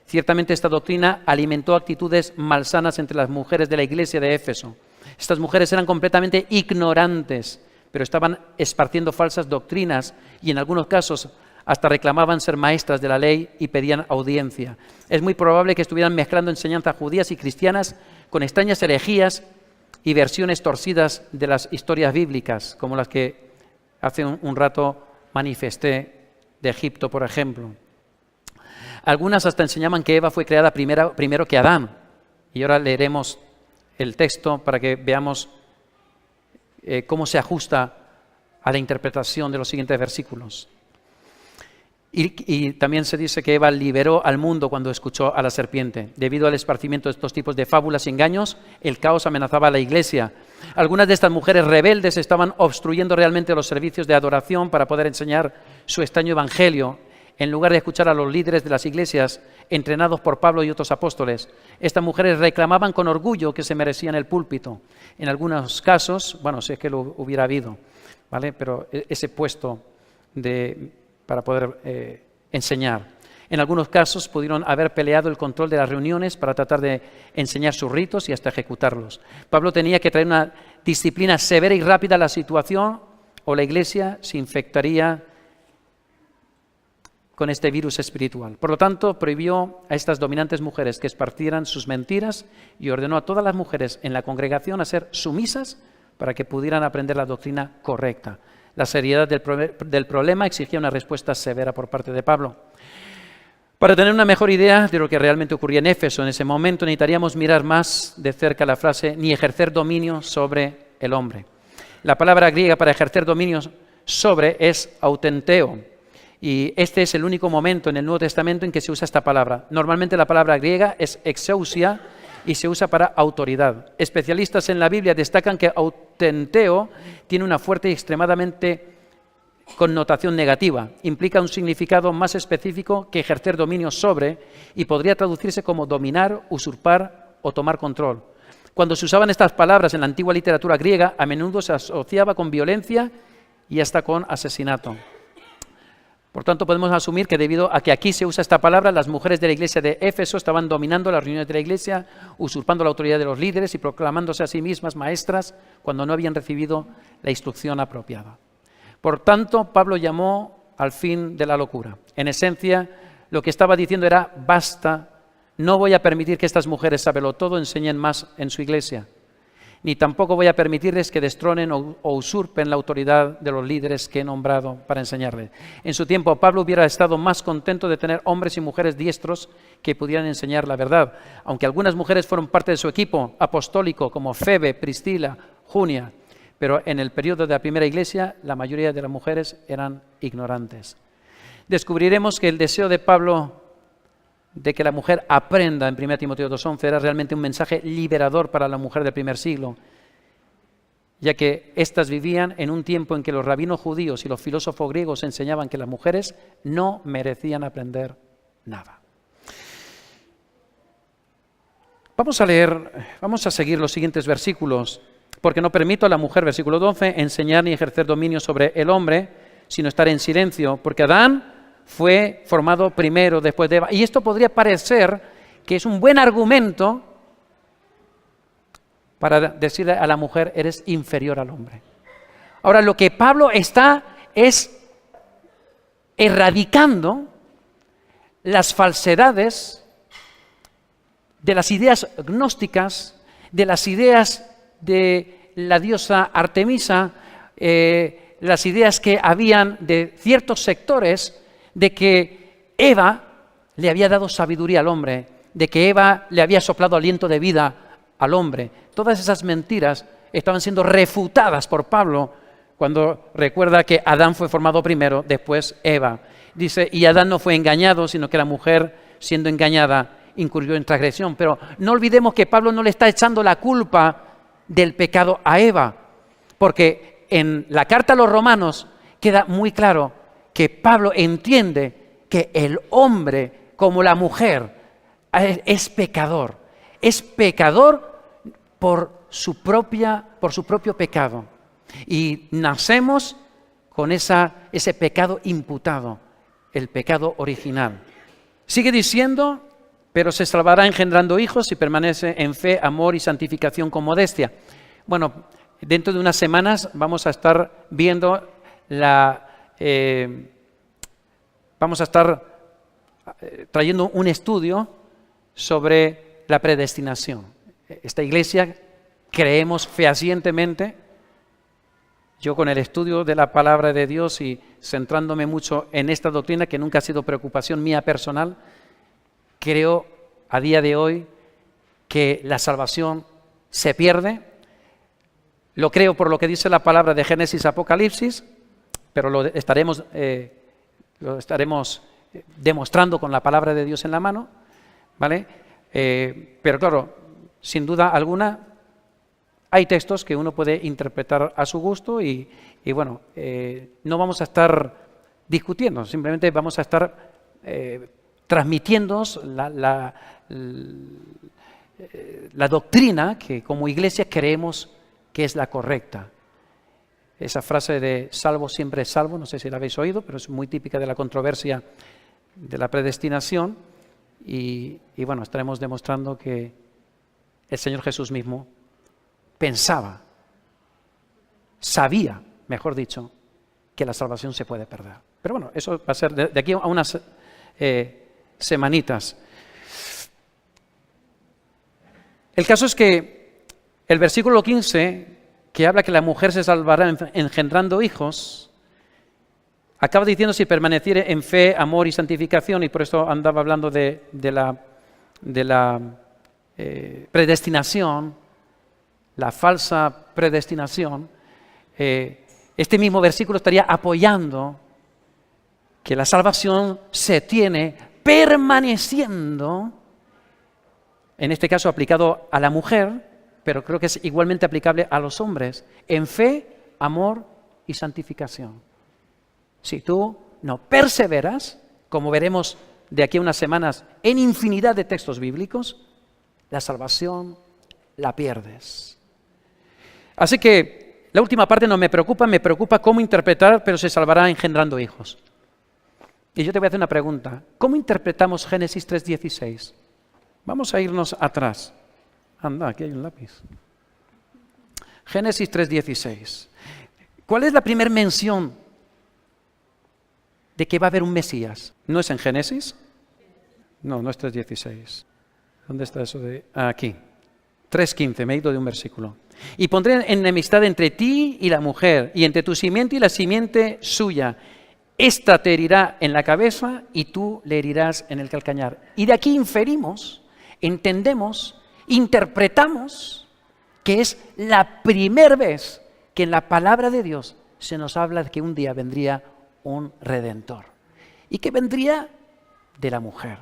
Ciertamente esta doctrina alimentó actitudes malsanas entre las mujeres de la iglesia de Éfeso. Estas mujeres eran completamente ignorantes, pero estaban esparciendo falsas doctrinas y en algunos casos hasta reclamaban ser maestras de la ley y pedían audiencia. Es muy probable que estuvieran mezclando enseñanzas judías y cristianas con extrañas herejías y versiones torcidas de las historias bíblicas, como las que hace un rato manifesté de Egipto, por ejemplo. Algunas hasta enseñaban que Eva fue creada primero que Adán. Y ahora leeremos el texto para que veamos cómo se ajusta a la interpretación de los siguientes versículos. Y también se dice que Eva liberó al mundo cuando escuchó a la serpiente. Debido al esparcimiento de estos tipos de fábulas y engaños, el caos amenazaba a la iglesia. Algunas de estas mujeres rebeldes estaban obstruyendo realmente los servicios de adoración para poder enseñar su extraño evangelio, en lugar de escuchar a los líderes de las iglesias entrenados por Pablo y otros apóstoles. Estas mujeres reclamaban con orgullo que se merecían el púlpito. En algunos casos, bueno, si es que lo hubiera habido, ¿vale? Pero ese puesto para poder enseñar. En algunos casos pudieron haber peleado el control de las reuniones para tratar de enseñar sus ritos y hasta ejecutarlos. Pablo tenía que traer una disciplina severa y rápida a la situación o la iglesia se infectaría con este virus espiritual. Por lo tanto, prohibió a estas dominantes mujeres que esparcieran sus mentiras y ordenó a todas las mujeres en la congregación a ser sumisas para que pudieran aprender la doctrina correcta. La seriedad del problema exigía una respuesta severa por parte de Pablo. Para tener una mejor idea de lo que realmente ocurría en Éfeso en ese momento, necesitaríamos mirar más de cerca la frase ni ejercer dominio sobre el hombre. La palabra griega para ejercer dominio sobre es autenteo. Y este es el único momento en el Nuevo Testamento en que se usa esta palabra. Normalmente la palabra griega es exousia y se usa para autoridad. Especialistas en la Biblia destacan que autenteo tiene una fuerte y extremadamente connotación negativa. Implica un significado más específico que ejercer dominio sobre y podría traducirse como dominar, usurpar o tomar control. Cuando se usaban estas palabras en la antigua literatura griega, a menudo se asociaba con violencia y hasta con asesinato. Por tanto, podemos asumir que debido a que aquí se usa esta palabra, las mujeres de la iglesia de Éfeso estaban dominando las reuniones de la iglesia, usurpando la autoridad de los líderes y proclamándose a sí mismas maestras cuando no habían recibido la instrucción apropiada. Por tanto, Pablo llamó al fin de la locura. En esencia, lo que estaba diciendo era: basta, no voy a permitir que estas mujeres sabelotodo enseñen más en su iglesia, ni tampoco voy a permitirles que destronen o usurpen la autoridad de los líderes que he nombrado para enseñarles. En su tiempo, Pablo hubiera estado más contento de tener hombres y mujeres diestros que pudieran enseñar la verdad. Aunque algunas mujeres fueron parte de su equipo apostólico, como Febe, Priscila, Junia, pero en el periodo de la primera iglesia, la mayoría de las mujeres eran ignorantes. Descubriremos que el deseo de Pablo de que la mujer aprenda en 1 Timoteo 2:11 era realmente un mensaje liberador para la mujer del primer siglo, ya que éstas vivían en un tiempo en que los rabinos judíos y los filósofos griegos enseñaban que las mujeres no merecían aprender nada. Vamos a seguir los siguientes versículos, porque no permito a la mujer, versículo 12, enseñar ni ejercer dominio sobre el hombre, sino estar en silencio, porque Adán fue formado primero después de Eva. Y esto podría parecer que es un buen argumento para decirle a la mujer: eres inferior al hombre. Ahora, lo que Pablo está es erradicando las falsedades de las ideas gnósticas, de las ideas de la diosa Artemisa, las ideas que habían de ciertos sectores de que Eva le había dado sabiduría al hombre, de que Eva le había soplado aliento de vida al hombre. Todas esas mentiras estaban siendo refutadas por Pablo cuando recuerda que Adán fue formado primero, después Eva. Dice, y Adán no fue engañado, sino que la mujer, siendo engañada, incurrió en transgresión. Pero no olvidemos que Pablo no le está echando la culpa del pecado a Eva, porque en la carta a los Romanos queda muy claro que Pablo entiende que el hombre, como la mujer, es pecador por su propio pecado. Y nacemos con ese pecado imputado, el pecado original. Sigue diciendo, pero se salvará engendrando hijos si permanece en fe, amor y santificación con modestia. Bueno, dentro de unas semanas vamos a estar viendo vamos a estar trayendo un estudio sobre la predestinación. Esta iglesia creemos fehacientemente, yo con el estudio de la palabra de Dios y centrándome mucho en esta doctrina, que nunca ha sido preocupación mía personal, creo a día de hoy que la salvación se pierde. Lo creo por lo que dice la palabra de Génesis, Apocalipsis, pero lo estaremos demostrando con la palabra de Dios en la mano, ¿vale? Pero claro, sin duda alguna, hay textos que uno puede interpretar a su gusto y bueno, no vamos a estar discutiendo, simplemente vamos a estar transmitiéndoos la doctrina que como iglesia creemos que es la correcta. Esa frase de salvo siempre es salvo, no sé si la habéis oído, pero es muy típica de la controversia de la predestinación y bueno, estaremos demostrando que el Señor Jesús mismo sabía, mejor dicho, que la salvación se puede perder. Pero bueno, eso va a ser de aquí a unas semanitas. El caso es que el versículo 15, que habla que la mujer se salvará engendrando hijos, acaba diciendo si permaneciere en fe, amor y santificación, y por eso andaba hablando de la predestinación, la falsa predestinación. Este mismo versículo estaría apoyando que la salvación se tiene permaneciendo, en este caso aplicado a la mujer, pero creo que es igualmente aplicable a los hombres, en fe, amor y santificación. Si tú no perseveras, como veremos de aquí a unas semanas en infinidad de textos bíblicos, la salvación la pierdes. Así que la última parte no me preocupa cómo interpretar, pero se salvará engendrando hijos. Y yo te voy a hacer una pregunta. ¿Cómo interpretamos Génesis 3:16? Vamos a irnos atrás. Anda, aquí hay un lápiz. Génesis 3:16. ¿Cuál es la primera mención de que va a haber un Mesías? ¿No es en Génesis? No, no es 3:16. ¿Dónde está eso de...? Aquí. 3:15, me he ido de un versículo. Y pondré enemistad entre ti y la mujer, y entre tu simiente y la simiente suya. Esta te herirá en la cabeza y tú le herirás en el calcañar. Y de aquí inferimos, entendemos, interpretamos que es la primera vez que en la palabra de Dios se nos habla de que un día vendría un redentor. Y que vendría de la mujer.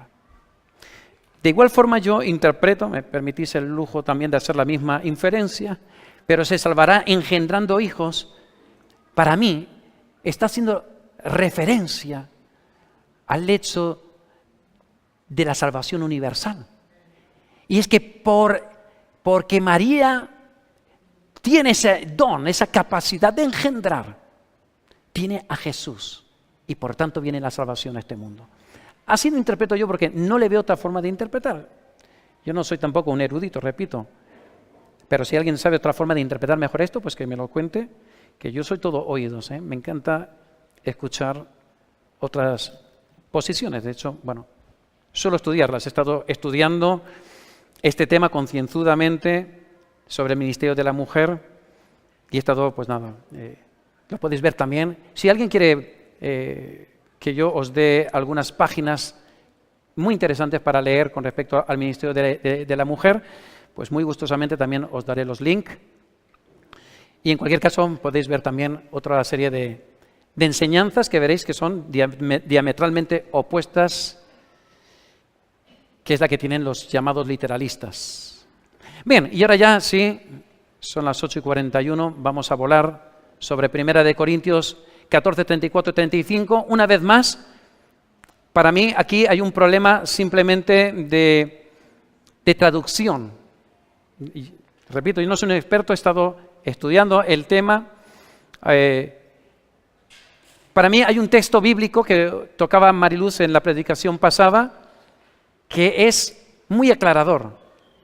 De igual forma yo interpreto, me permitís el lujo también de hacer la misma inferencia, pero se salvará engendrando hijos. Para mí está haciendo referencia al hecho de la salvación universal. Y es que porque María tiene ese don, esa capacidad de engendrar, tiene a Jesús y por tanto viene la salvación a este mundo. Así lo interpreto yo porque no le veo otra forma de interpretar. Yo no soy tampoco un erudito, repito, pero si alguien sabe otra forma de interpretar mejor esto, pues que me lo cuente, que yo soy todo oídos, ¿eh? Me encanta escuchar otras posiciones. De hecho, suelo estudiarlas. He estado estudiando este tema concienzudamente sobre el ministerio de la mujer y he estado, lo podéis ver también. Si alguien quiere que yo os dé algunas páginas muy interesantes para leer con respecto al ministerio de la mujer, pues muy gustosamente también os daré los links. Y en cualquier caso podéis ver también otra serie de enseñanzas que veréis que son diametralmente opuestas, que es la que tienen los llamados literalistas. Bien, y ahora ya sí, son las 8:41, vamos a volar sobre 1 Corintios 14, 34, 35. Una vez más, para mí aquí hay un problema simplemente de traducción. Y, repito, yo no soy un experto, he estado estudiando el tema. Para mí hay un texto bíblico que tocaba Mariluz en la predicación pasada, que es muy aclarador.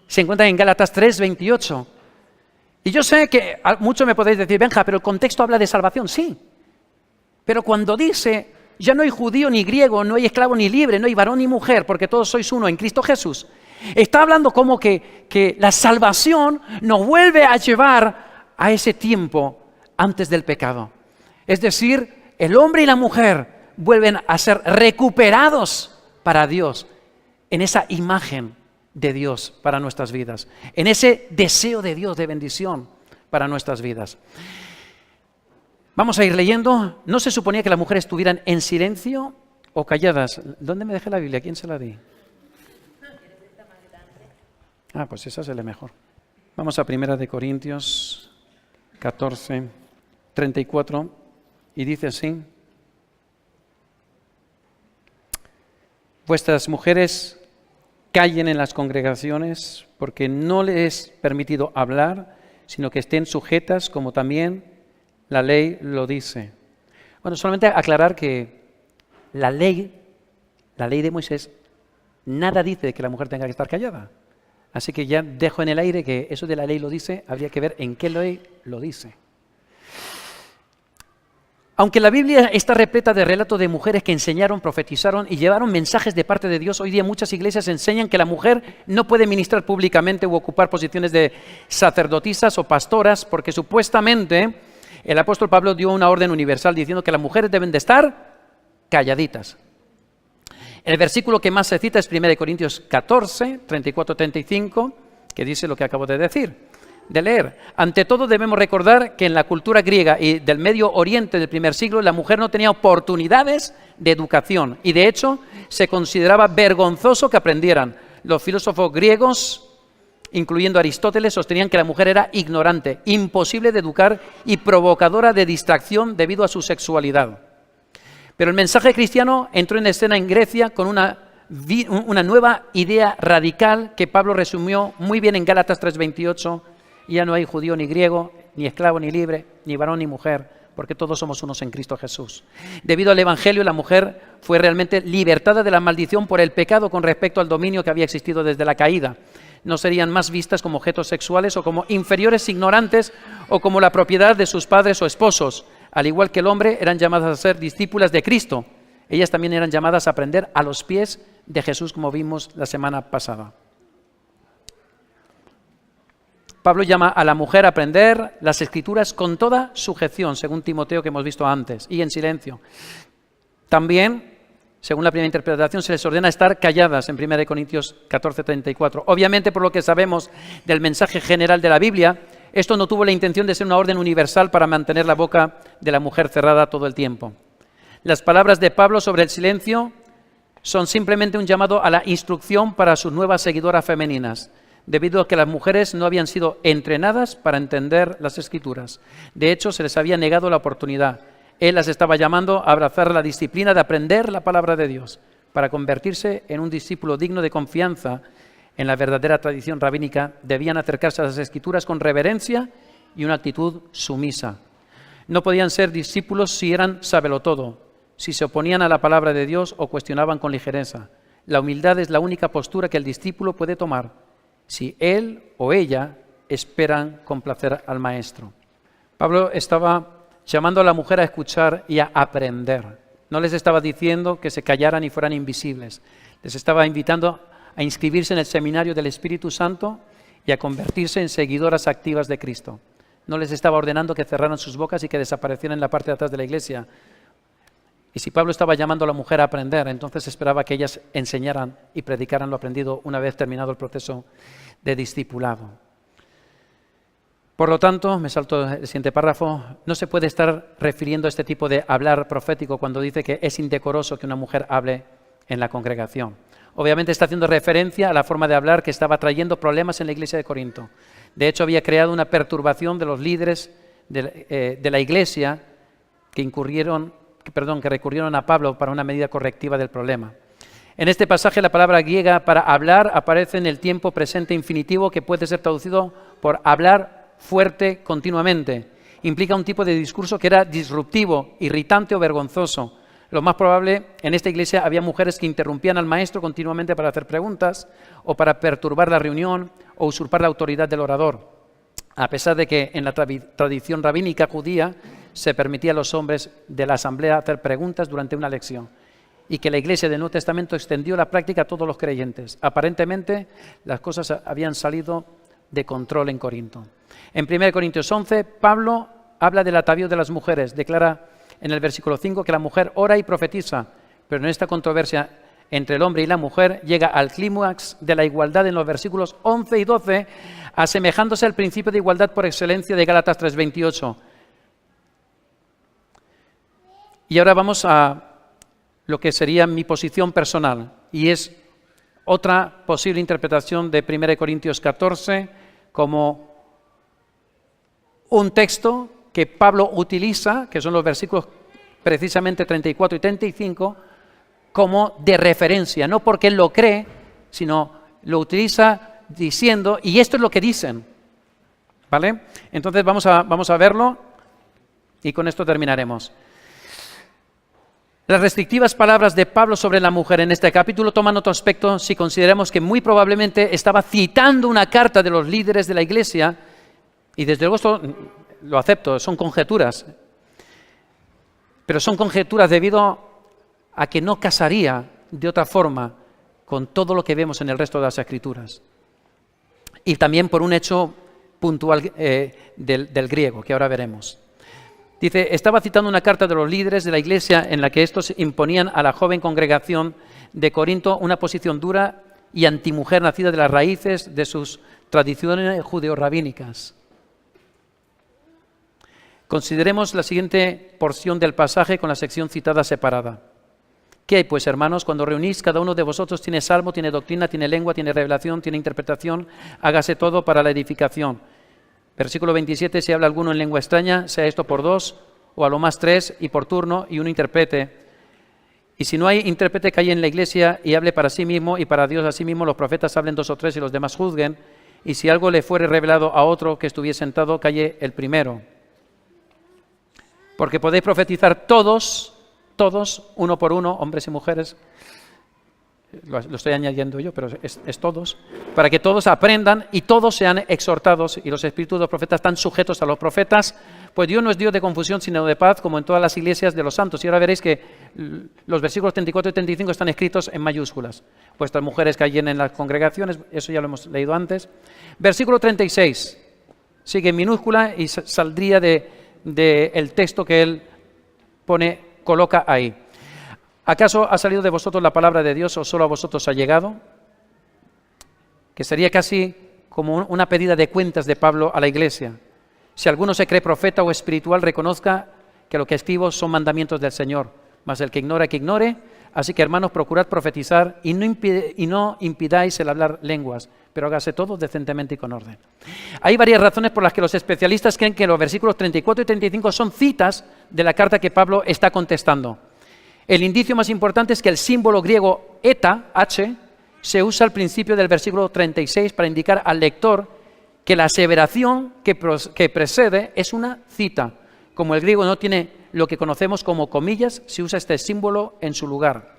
Se encuentra en Gálatas 3:28. Y yo sé que muchos me podéis decir, Benja, pero el contexto habla de salvación. Sí, pero cuando dice, ya no hay judío ni griego, no hay esclavo ni libre, no hay varón ni mujer, porque todos sois uno en Cristo Jesús, está hablando como que la salvación nos vuelve a llevar a ese tiempo antes del pecado. Es decir, el hombre y la mujer vuelven a ser recuperados para Dios, en esa imagen de Dios para nuestras vidas, en ese deseo de Dios de bendición para nuestras vidas. Vamos a ir leyendo. ¿No se suponía que las mujeres estuvieran en silencio o calladas? ¿Dónde me dejé la Biblia? ¿Quién se la di? Pues esa se lee mejor. Vamos a 1 Corintios 14, 34, y dice así: vuestras mujeres callen en las congregaciones, porque no les es permitido hablar, sino que estén sujetas, como también la ley lo dice. Solamente aclarar que la ley de Moisés, nada dice que la mujer tenga que estar callada. Así que ya dejo en el aire que eso de la ley lo dice, habría que ver en qué ley lo dice. Aunque la Biblia está repleta de relatos de mujeres que enseñaron, profetizaron y llevaron mensajes de parte de Dios, hoy día muchas iglesias enseñan que la mujer no puede ministrar públicamente u ocupar posiciones de sacerdotisas o pastoras, porque supuestamente el apóstol Pablo dio una orden universal diciendo que las mujeres deben de estar calladitas. El versículo que más se cita es 1 Corintios 14, 34-35, que dice lo que acabo de leer. Ante todo debemos recordar que en la cultura griega y del Medio Oriente del primer siglo, la mujer no tenía oportunidades de educación y de hecho se consideraba vergonzoso que aprendieran. Los filósofos griegos, incluyendo Aristóteles, sostenían que la mujer era ignorante, imposible de educar y provocadora de distracción debido a su sexualidad. Pero el mensaje cristiano entró en escena en Grecia con una una nueva idea radical que Pablo resumió muy bien en Gálatas 3:28. Ya no hay judío ni griego, ni esclavo ni libre, ni varón ni mujer, porque todos somos unos en Cristo Jesús. Debido al Evangelio, la mujer fue realmente libertada de la maldición por el pecado con respecto al dominio que había existido desde la caída. No serían más vistas como objetos sexuales o como inferiores ignorantes o como la propiedad de sus padres o esposos. Al igual que el hombre, eran llamadas a ser discípulas de Cristo. Ellas también eran llamadas a aprender a los pies de Jesús, como vimos la semana pasada. Pablo llama a la mujer a aprender las Escrituras con toda sujeción, según Timoteo, que hemos visto antes, y en silencio. También, según la primera interpretación, se les ordena estar calladas en 1 Corintios 14:34. Obviamente, por lo que sabemos del mensaje general de la Biblia, esto no tuvo la intención de ser una orden universal para mantener la boca de la mujer cerrada todo el tiempo. Las palabras de Pablo sobre el silencio son simplemente un llamado a la instrucción para sus nuevas seguidoras femeninas, debido a que las mujeres no habían sido entrenadas para entender las Escrituras. De hecho, se les había negado la oportunidad. Él las estaba llamando a abrazar la disciplina de aprender la palabra de Dios, para convertirse en un discípulo digno de confianza en la verdadera tradición rabínica. Debían acercarse a las Escrituras con reverencia y una actitud sumisa. No podían ser discípulos si eran sabelotodo, si se oponían a la palabra de Dios o cuestionaban con ligereza. La humildad es la única postura que el discípulo puede tomar si él o ella esperan complacer al maestro. Pablo estaba llamando a la mujer a escuchar y a aprender. No les estaba diciendo que se callaran y fueran invisibles. Les estaba invitando a inscribirse en el seminario del Espíritu Santo y a convertirse en seguidoras activas de Cristo. No les estaba ordenando que cerraran sus bocas y que desaparecieran en la parte de atrás de la iglesia. Y si Pablo estaba llamando a la mujer a aprender, entonces esperaba que ellas enseñaran y predicaran lo aprendido una vez terminado el proceso de discipulado. Por lo tanto, me salto el siguiente párrafo, no se puede estar refiriendo a este tipo de hablar profético cuando dice que es indecoroso que una mujer hable en la congregación. Obviamente está haciendo referencia a la forma de hablar que estaba trayendo problemas en la iglesia de Corinto. De hecho, había creado una perturbación de los líderes de la iglesia que recurrieron a Pablo para una medida correctiva del problema. En este pasaje la palabra griega para hablar aparece en el tiempo presente infinitivo, que puede ser traducido por hablar fuerte continuamente. Implica un tipo de discurso que era disruptivo, irritante o vergonzoso. Lo más probable, en esta iglesia había mujeres que interrumpían al maestro continuamente para hacer preguntas o para perturbar la reunión o usurpar la autoridad del orador. A pesar de que en la tradición rabínica judía se permitía a los hombres de la asamblea hacer preguntas durante una lección, y que la iglesia del Nuevo Testamento extendió la práctica a todos los creyentes. Aparentemente, las cosas habían salido de control en Corinto. En 1 Corintios 11, Pablo habla del atavío de las mujeres. Declara en el versículo 5 que la mujer ora y profetiza, pero en esta controversia entre el hombre y la mujer llega al clímax de la igualdad en los versículos 11 y 12, asemejándose al principio de igualdad por excelencia de Gálatas 3:28. Y ahora vamos a lo que sería mi posición personal, y es otra posible interpretación de 1 Corintios 14 como un texto que Pablo utiliza, que son los versículos precisamente 34 y 35, como de referencia, no porque él lo cree, sino lo utiliza diciendo, y esto es lo que dicen, ¿vale? Entonces vamos a verlo y con esto terminaremos. Las restrictivas palabras de Pablo sobre la mujer en este capítulo toman otro aspecto si consideramos que muy probablemente estaba citando una carta de los líderes de la iglesia, y desde luego esto lo acepto, son conjeturas, pero son conjeturas debido a que no casaría de otra forma con todo lo que vemos en el resto de las Escrituras. Y también por un hecho puntual del griego, que ahora veremos. Dice, estaba citando una carta de los líderes de la iglesia en la que estos imponían a la joven congregación de Corinto una posición dura y antimujer nacida de las raíces de sus tradiciones judeo-rabínicas. Consideremos la siguiente porción del pasaje con la sección citada separada. ¿Qué hay pues, hermanos? Cuando reunís, cada uno de vosotros tiene salmo, tiene doctrina, tiene lengua, tiene revelación, tiene interpretación, hágase todo para la edificación. Versículo 27, si habla alguno en lengua extraña, sea esto por 2 o a lo más 3 y por turno, y uno interprete. Y si no hay intérprete que haya en la iglesia y hable para sí mismo y para Dios a sí mismo, los profetas hablen 2 o 3 y los demás juzguen. Y si algo le fuere revelado a otro que estuviese sentado, calle el primero. Porque podéis profetizar todos, uno por uno, hombres y mujeres. Lo estoy añadiendo yo, pero es todos, para que todos aprendan y todos sean exhortados, y los espíritus de los profetas están sujetos a los profetas, pues Dios no es Dios de confusión, sino de paz, como en todas las iglesias de los santos. Y ahora veréis que los versículos 34 y 35 están escritos en mayúsculas. Vuestras mujeres que hay en las congregaciones, eso ya lo hemos leído antes. Versículo 36, sigue en minúscula y saldría del texto que él coloca ahí. ¿Acaso ha salido de vosotros la palabra de Dios o solo a vosotros ha llegado? Que sería casi como una pedida de cuentas de Pablo a la iglesia. Si alguno se cree profeta o espiritual, reconozca que lo que escribo son mandamientos del Señor. Mas el que ignore. Así que, hermanos, procurad profetizar y no impidáis el hablar lenguas, pero hágase todo decentemente y con orden. Hay varias razones por las que los especialistas creen que los versículos 34 y 35 son citas de la carta que Pablo está contestando. El indicio más importante es que el símbolo griego eta, H, se usa al principio del versículo 36 para indicar al lector que la aseveración que precede es una cita. Como el griego no tiene lo que conocemos como comillas, se usa este símbolo en su lugar.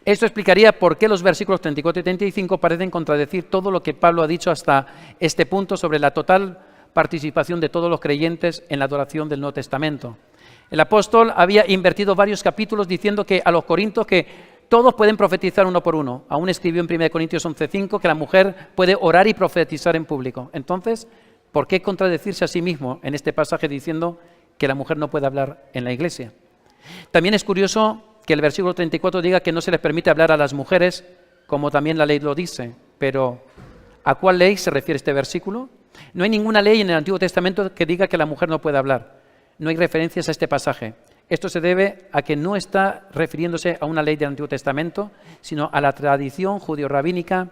Esto explicaría por qué los versículos 34 y 35 parecen contradecir todo lo que Pablo ha dicho hasta este punto sobre la total participación de todos los creyentes en la adoración del Nuevo Testamento. El apóstol había invertido varios capítulos diciendo que a los corintios que todos pueden profetizar uno por uno. Aún escribió en 1 Corintios 11:5 que la mujer puede orar y profetizar en público. Entonces, ¿por qué contradecirse a sí mismo en este pasaje diciendo que la mujer no puede hablar en la iglesia? También es curioso que el versículo 34 diga que no se les permite hablar a las mujeres, como también la ley lo dice. Pero, ¿a cuál ley se refiere este versículo? No hay ninguna ley en el Antiguo Testamento que diga que la mujer no puede hablar. No hay referencias a este pasaje. Esto se debe a que no está refiriéndose a una ley del Antiguo Testamento, sino a la tradición judío-rabínica,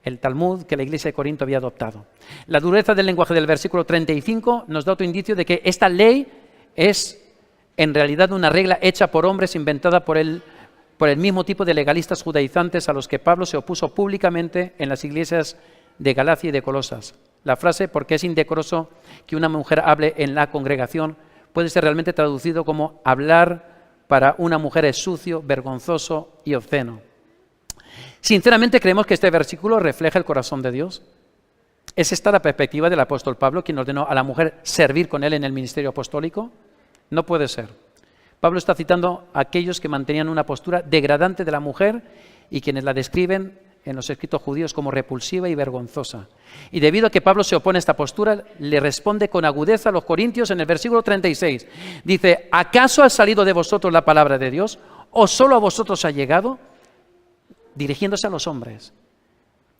el Talmud, que la iglesia de Corinto había adoptado. La dureza del lenguaje del versículo 35 nos da otro indicio de que esta ley es en realidad una regla hecha por hombres, inventada por el mismo tipo de legalistas judaizantes a los que Pablo se opuso públicamente en las iglesias de Galacia y de Colosas. La frase, porque es indecoroso que una mujer hable en la congregación, puede ser realmente traducido como hablar para una mujer es sucio, vergonzoso y obsceno. Sinceramente creemos que este versículo refleja el corazón de Dios. ¿Es esta la perspectiva del apóstol Pablo, quien ordenó a la mujer servir con él en el ministerio apostólico? No puede ser. Pablo está citando a aquellos que mantenían una postura degradante de la mujer y quienes la describen en los escritos judíos como repulsiva y vergonzosa. Y debido a que Pablo se opone a esta postura, le responde con agudeza a los corintios en el versículo 36. Dice, ¿acaso ha salido de vosotros la palabra de Dios? ¿O solo a vosotros ha llegado? Dirigiéndose a los hombres.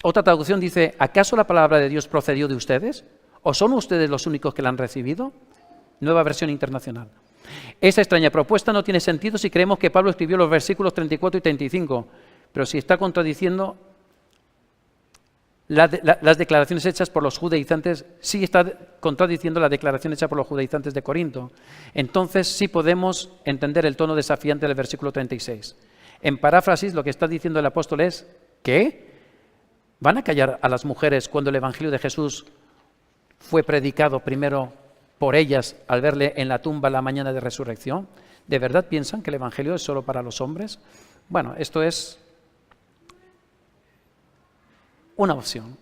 Otra traducción dice, ¿acaso la palabra de Dios procedió de ustedes? ¿O son ustedes los únicos que la han recibido? Nueva versión internacional. Esta extraña propuesta no tiene sentido si creemos que Pablo escribió los versículos 34 y 35, pero si está contradiciendo las declaraciones hechas por los judaizantes, sí está contradiciendo la declaración hecha por los judaizantes de Corinto. Entonces sí podemos entender el tono desafiante del versículo 36. En paráfrasis, lo que está diciendo el apóstol es, ¿qué? ¿Van a callar a las mujeres cuando el evangelio de Jesús fue predicado primero por ellas al verle en la tumba la mañana de resurrección? ¿De verdad piensan que el evangelio es solo para los hombres? Bueno, esto es una opción,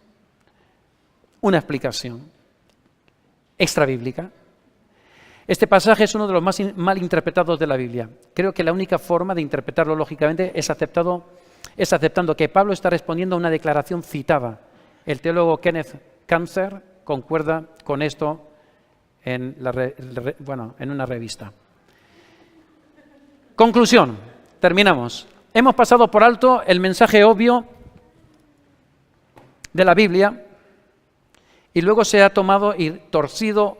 una explicación extrabíblica. Este pasaje es uno de los más mal interpretados de la Biblia. Creo que la única forma de interpretarlo lógicamente es aceptando que Pablo está respondiendo a una declaración citada. El teólogo Kenneth Cancer concuerda con esto en una revista. Conclusión, terminamos. Hemos pasado por alto el mensaje obvio de la Biblia y luego se ha tomado y torcido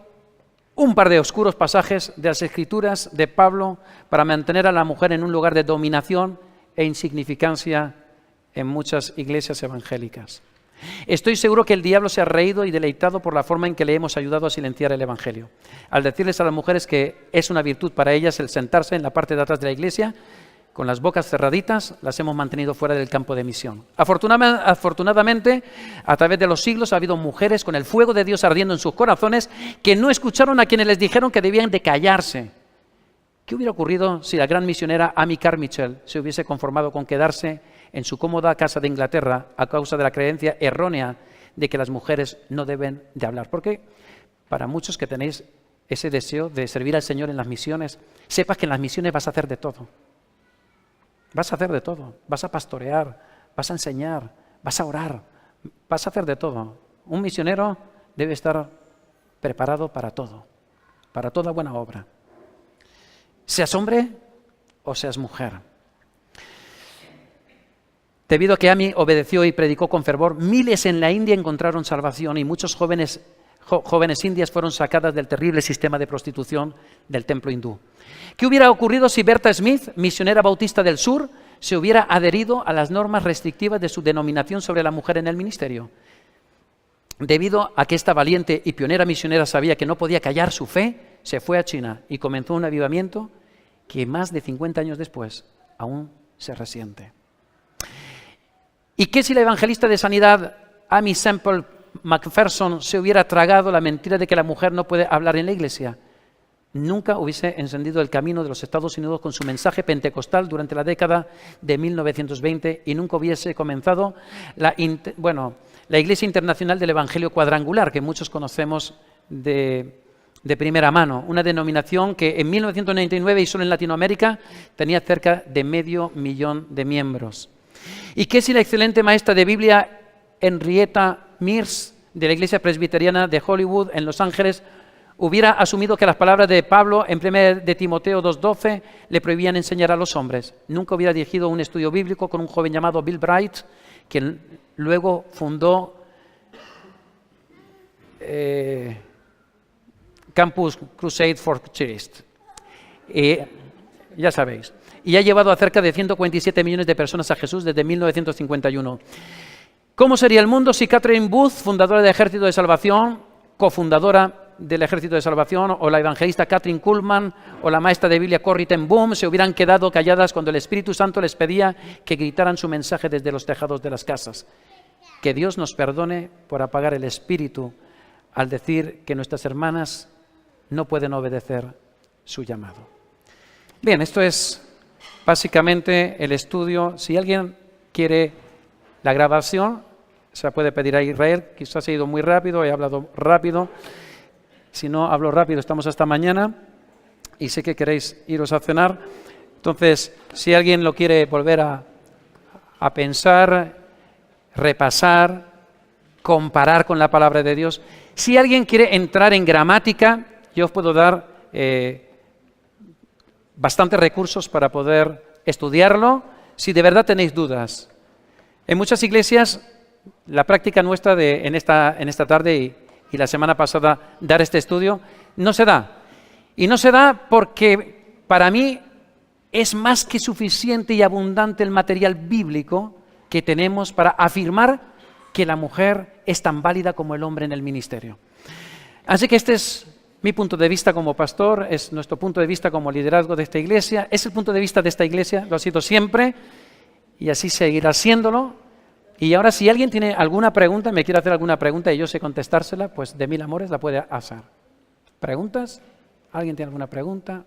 un par de oscuros pasajes de las Escrituras de Pablo para mantener a la mujer en un lugar de dominación e insignificancia en muchas iglesias evangélicas. Estoy seguro que el diablo se ha reído y deleitado por la forma en que le hemos ayudado a silenciar el evangelio. Al decirles a las mujeres que es una virtud para ellas el sentarse en la parte de atrás de la iglesia, con las bocas cerraditas, las hemos mantenido fuera del campo de misión. Afortunadamente, a través de los siglos ha habido mujeres con el fuego de Dios ardiendo en sus corazones que no escucharon a quienes les dijeron que debían de callarse. ¿Qué hubiera ocurrido si la gran misionera Amy Carmichael se hubiese conformado con quedarse en su cómoda casa de Inglaterra a causa de la creencia errónea de que las mujeres no deben de hablar? Porque para muchos que tenéis ese deseo de servir al Señor en las misiones, sepas que en las misiones vas a hacer de todo. Vas a hacer de todo, vas a pastorear, vas a enseñar, vas a orar, vas a hacer de todo. Un misionero debe estar preparado para todo, para toda buena obra. Seas hombre o seas mujer. Debido a que Amy obedeció y predicó con fervor, miles en la India encontraron salvación y muchos jóvenes indias fueron sacadas del terrible sistema de prostitución del templo hindú. ¿Qué hubiera ocurrido si Bertha Smith, misionera bautista del sur, se hubiera adherido a las normas restrictivas de su denominación sobre la mujer en el ministerio? Debido a que esta valiente y pionera misionera sabía que no podía callar su fe, se fue a China y comenzó un avivamiento que más de 50 años después aún se resiente. ¿Y qué si la evangelista de sanidad Amy Semple McPherson se hubiera tragado la mentira de que la mujer no puede hablar en la iglesia? Nunca hubiese encendido el camino de los Estados Unidos con su mensaje pentecostal durante la década de 1920 y nunca hubiese comenzado la Iglesia Internacional del Evangelio Cuadrangular, que muchos conocemos de primera mano, una denominación que en 1999 y solo en Latinoamérica tenía cerca de 500.000 de miembros. ¿Y qué si la excelente maestra de Biblia Henrietta Mears, de la Iglesia Presbiteriana de Hollywood en Los Ángeles, hubiera asumido que las palabras de Pablo en 1 de Timoteo 2:12 le prohibían enseñar a los hombres? Nunca hubiera dirigido un estudio bíblico con un joven llamado Bill Bright, quien luego fundó Campus Crusade for Christ. Ya sabéis. Y ha llevado a cerca de 147 millones de personas a Jesús desde 1951. ¿Cómo sería el mundo si Catherine Booth, fundadora del Ejército de Salvación, cofundadora del Ejército de Salvación, o la evangelista Catherine Kuhlman, o la maestra de Biblia Corrie ten Boom se hubieran quedado calladas cuando el Espíritu Santo les pedía que gritaran su mensaje desde los tejados de las casas? Que Dios nos perdone por apagar el espíritu al decir que nuestras hermanas no pueden obedecer su llamado. Bien, esto es básicamente el estudio. Si alguien quiere la grabación, se la puede pedir a Israel. Quizás he ido muy rápido, he hablado rápido. Si no hablo rápido, estamos hasta mañana y sé que queréis iros a cenar. Entonces, si alguien lo quiere volver a pensar, repasar, comparar con la palabra de Dios. Si alguien quiere entrar en gramática, yo os puedo dar bastantes recursos para poder estudiarlo si de verdad tenéis dudas. En muchas iglesias, la práctica nuestra en esta tarde y la semana pasada, dar este estudio, no se da. Y no se da porque para mí es más que suficiente y abundante el material bíblico que tenemos para afirmar que la mujer es tan válida como el hombre en el ministerio. Así que este es mi punto de vista como pastor, es nuestro punto de vista como liderazgo de esta iglesia, es el punto de vista de esta iglesia, lo ha sido siempre y así seguirá siéndolo. Y ahora si alguien tiene alguna pregunta, me quiere hacer alguna pregunta y yo sé contestársela, pues de mil amores la puede hacer. ¿Preguntas? ¿Alguien tiene alguna pregunta?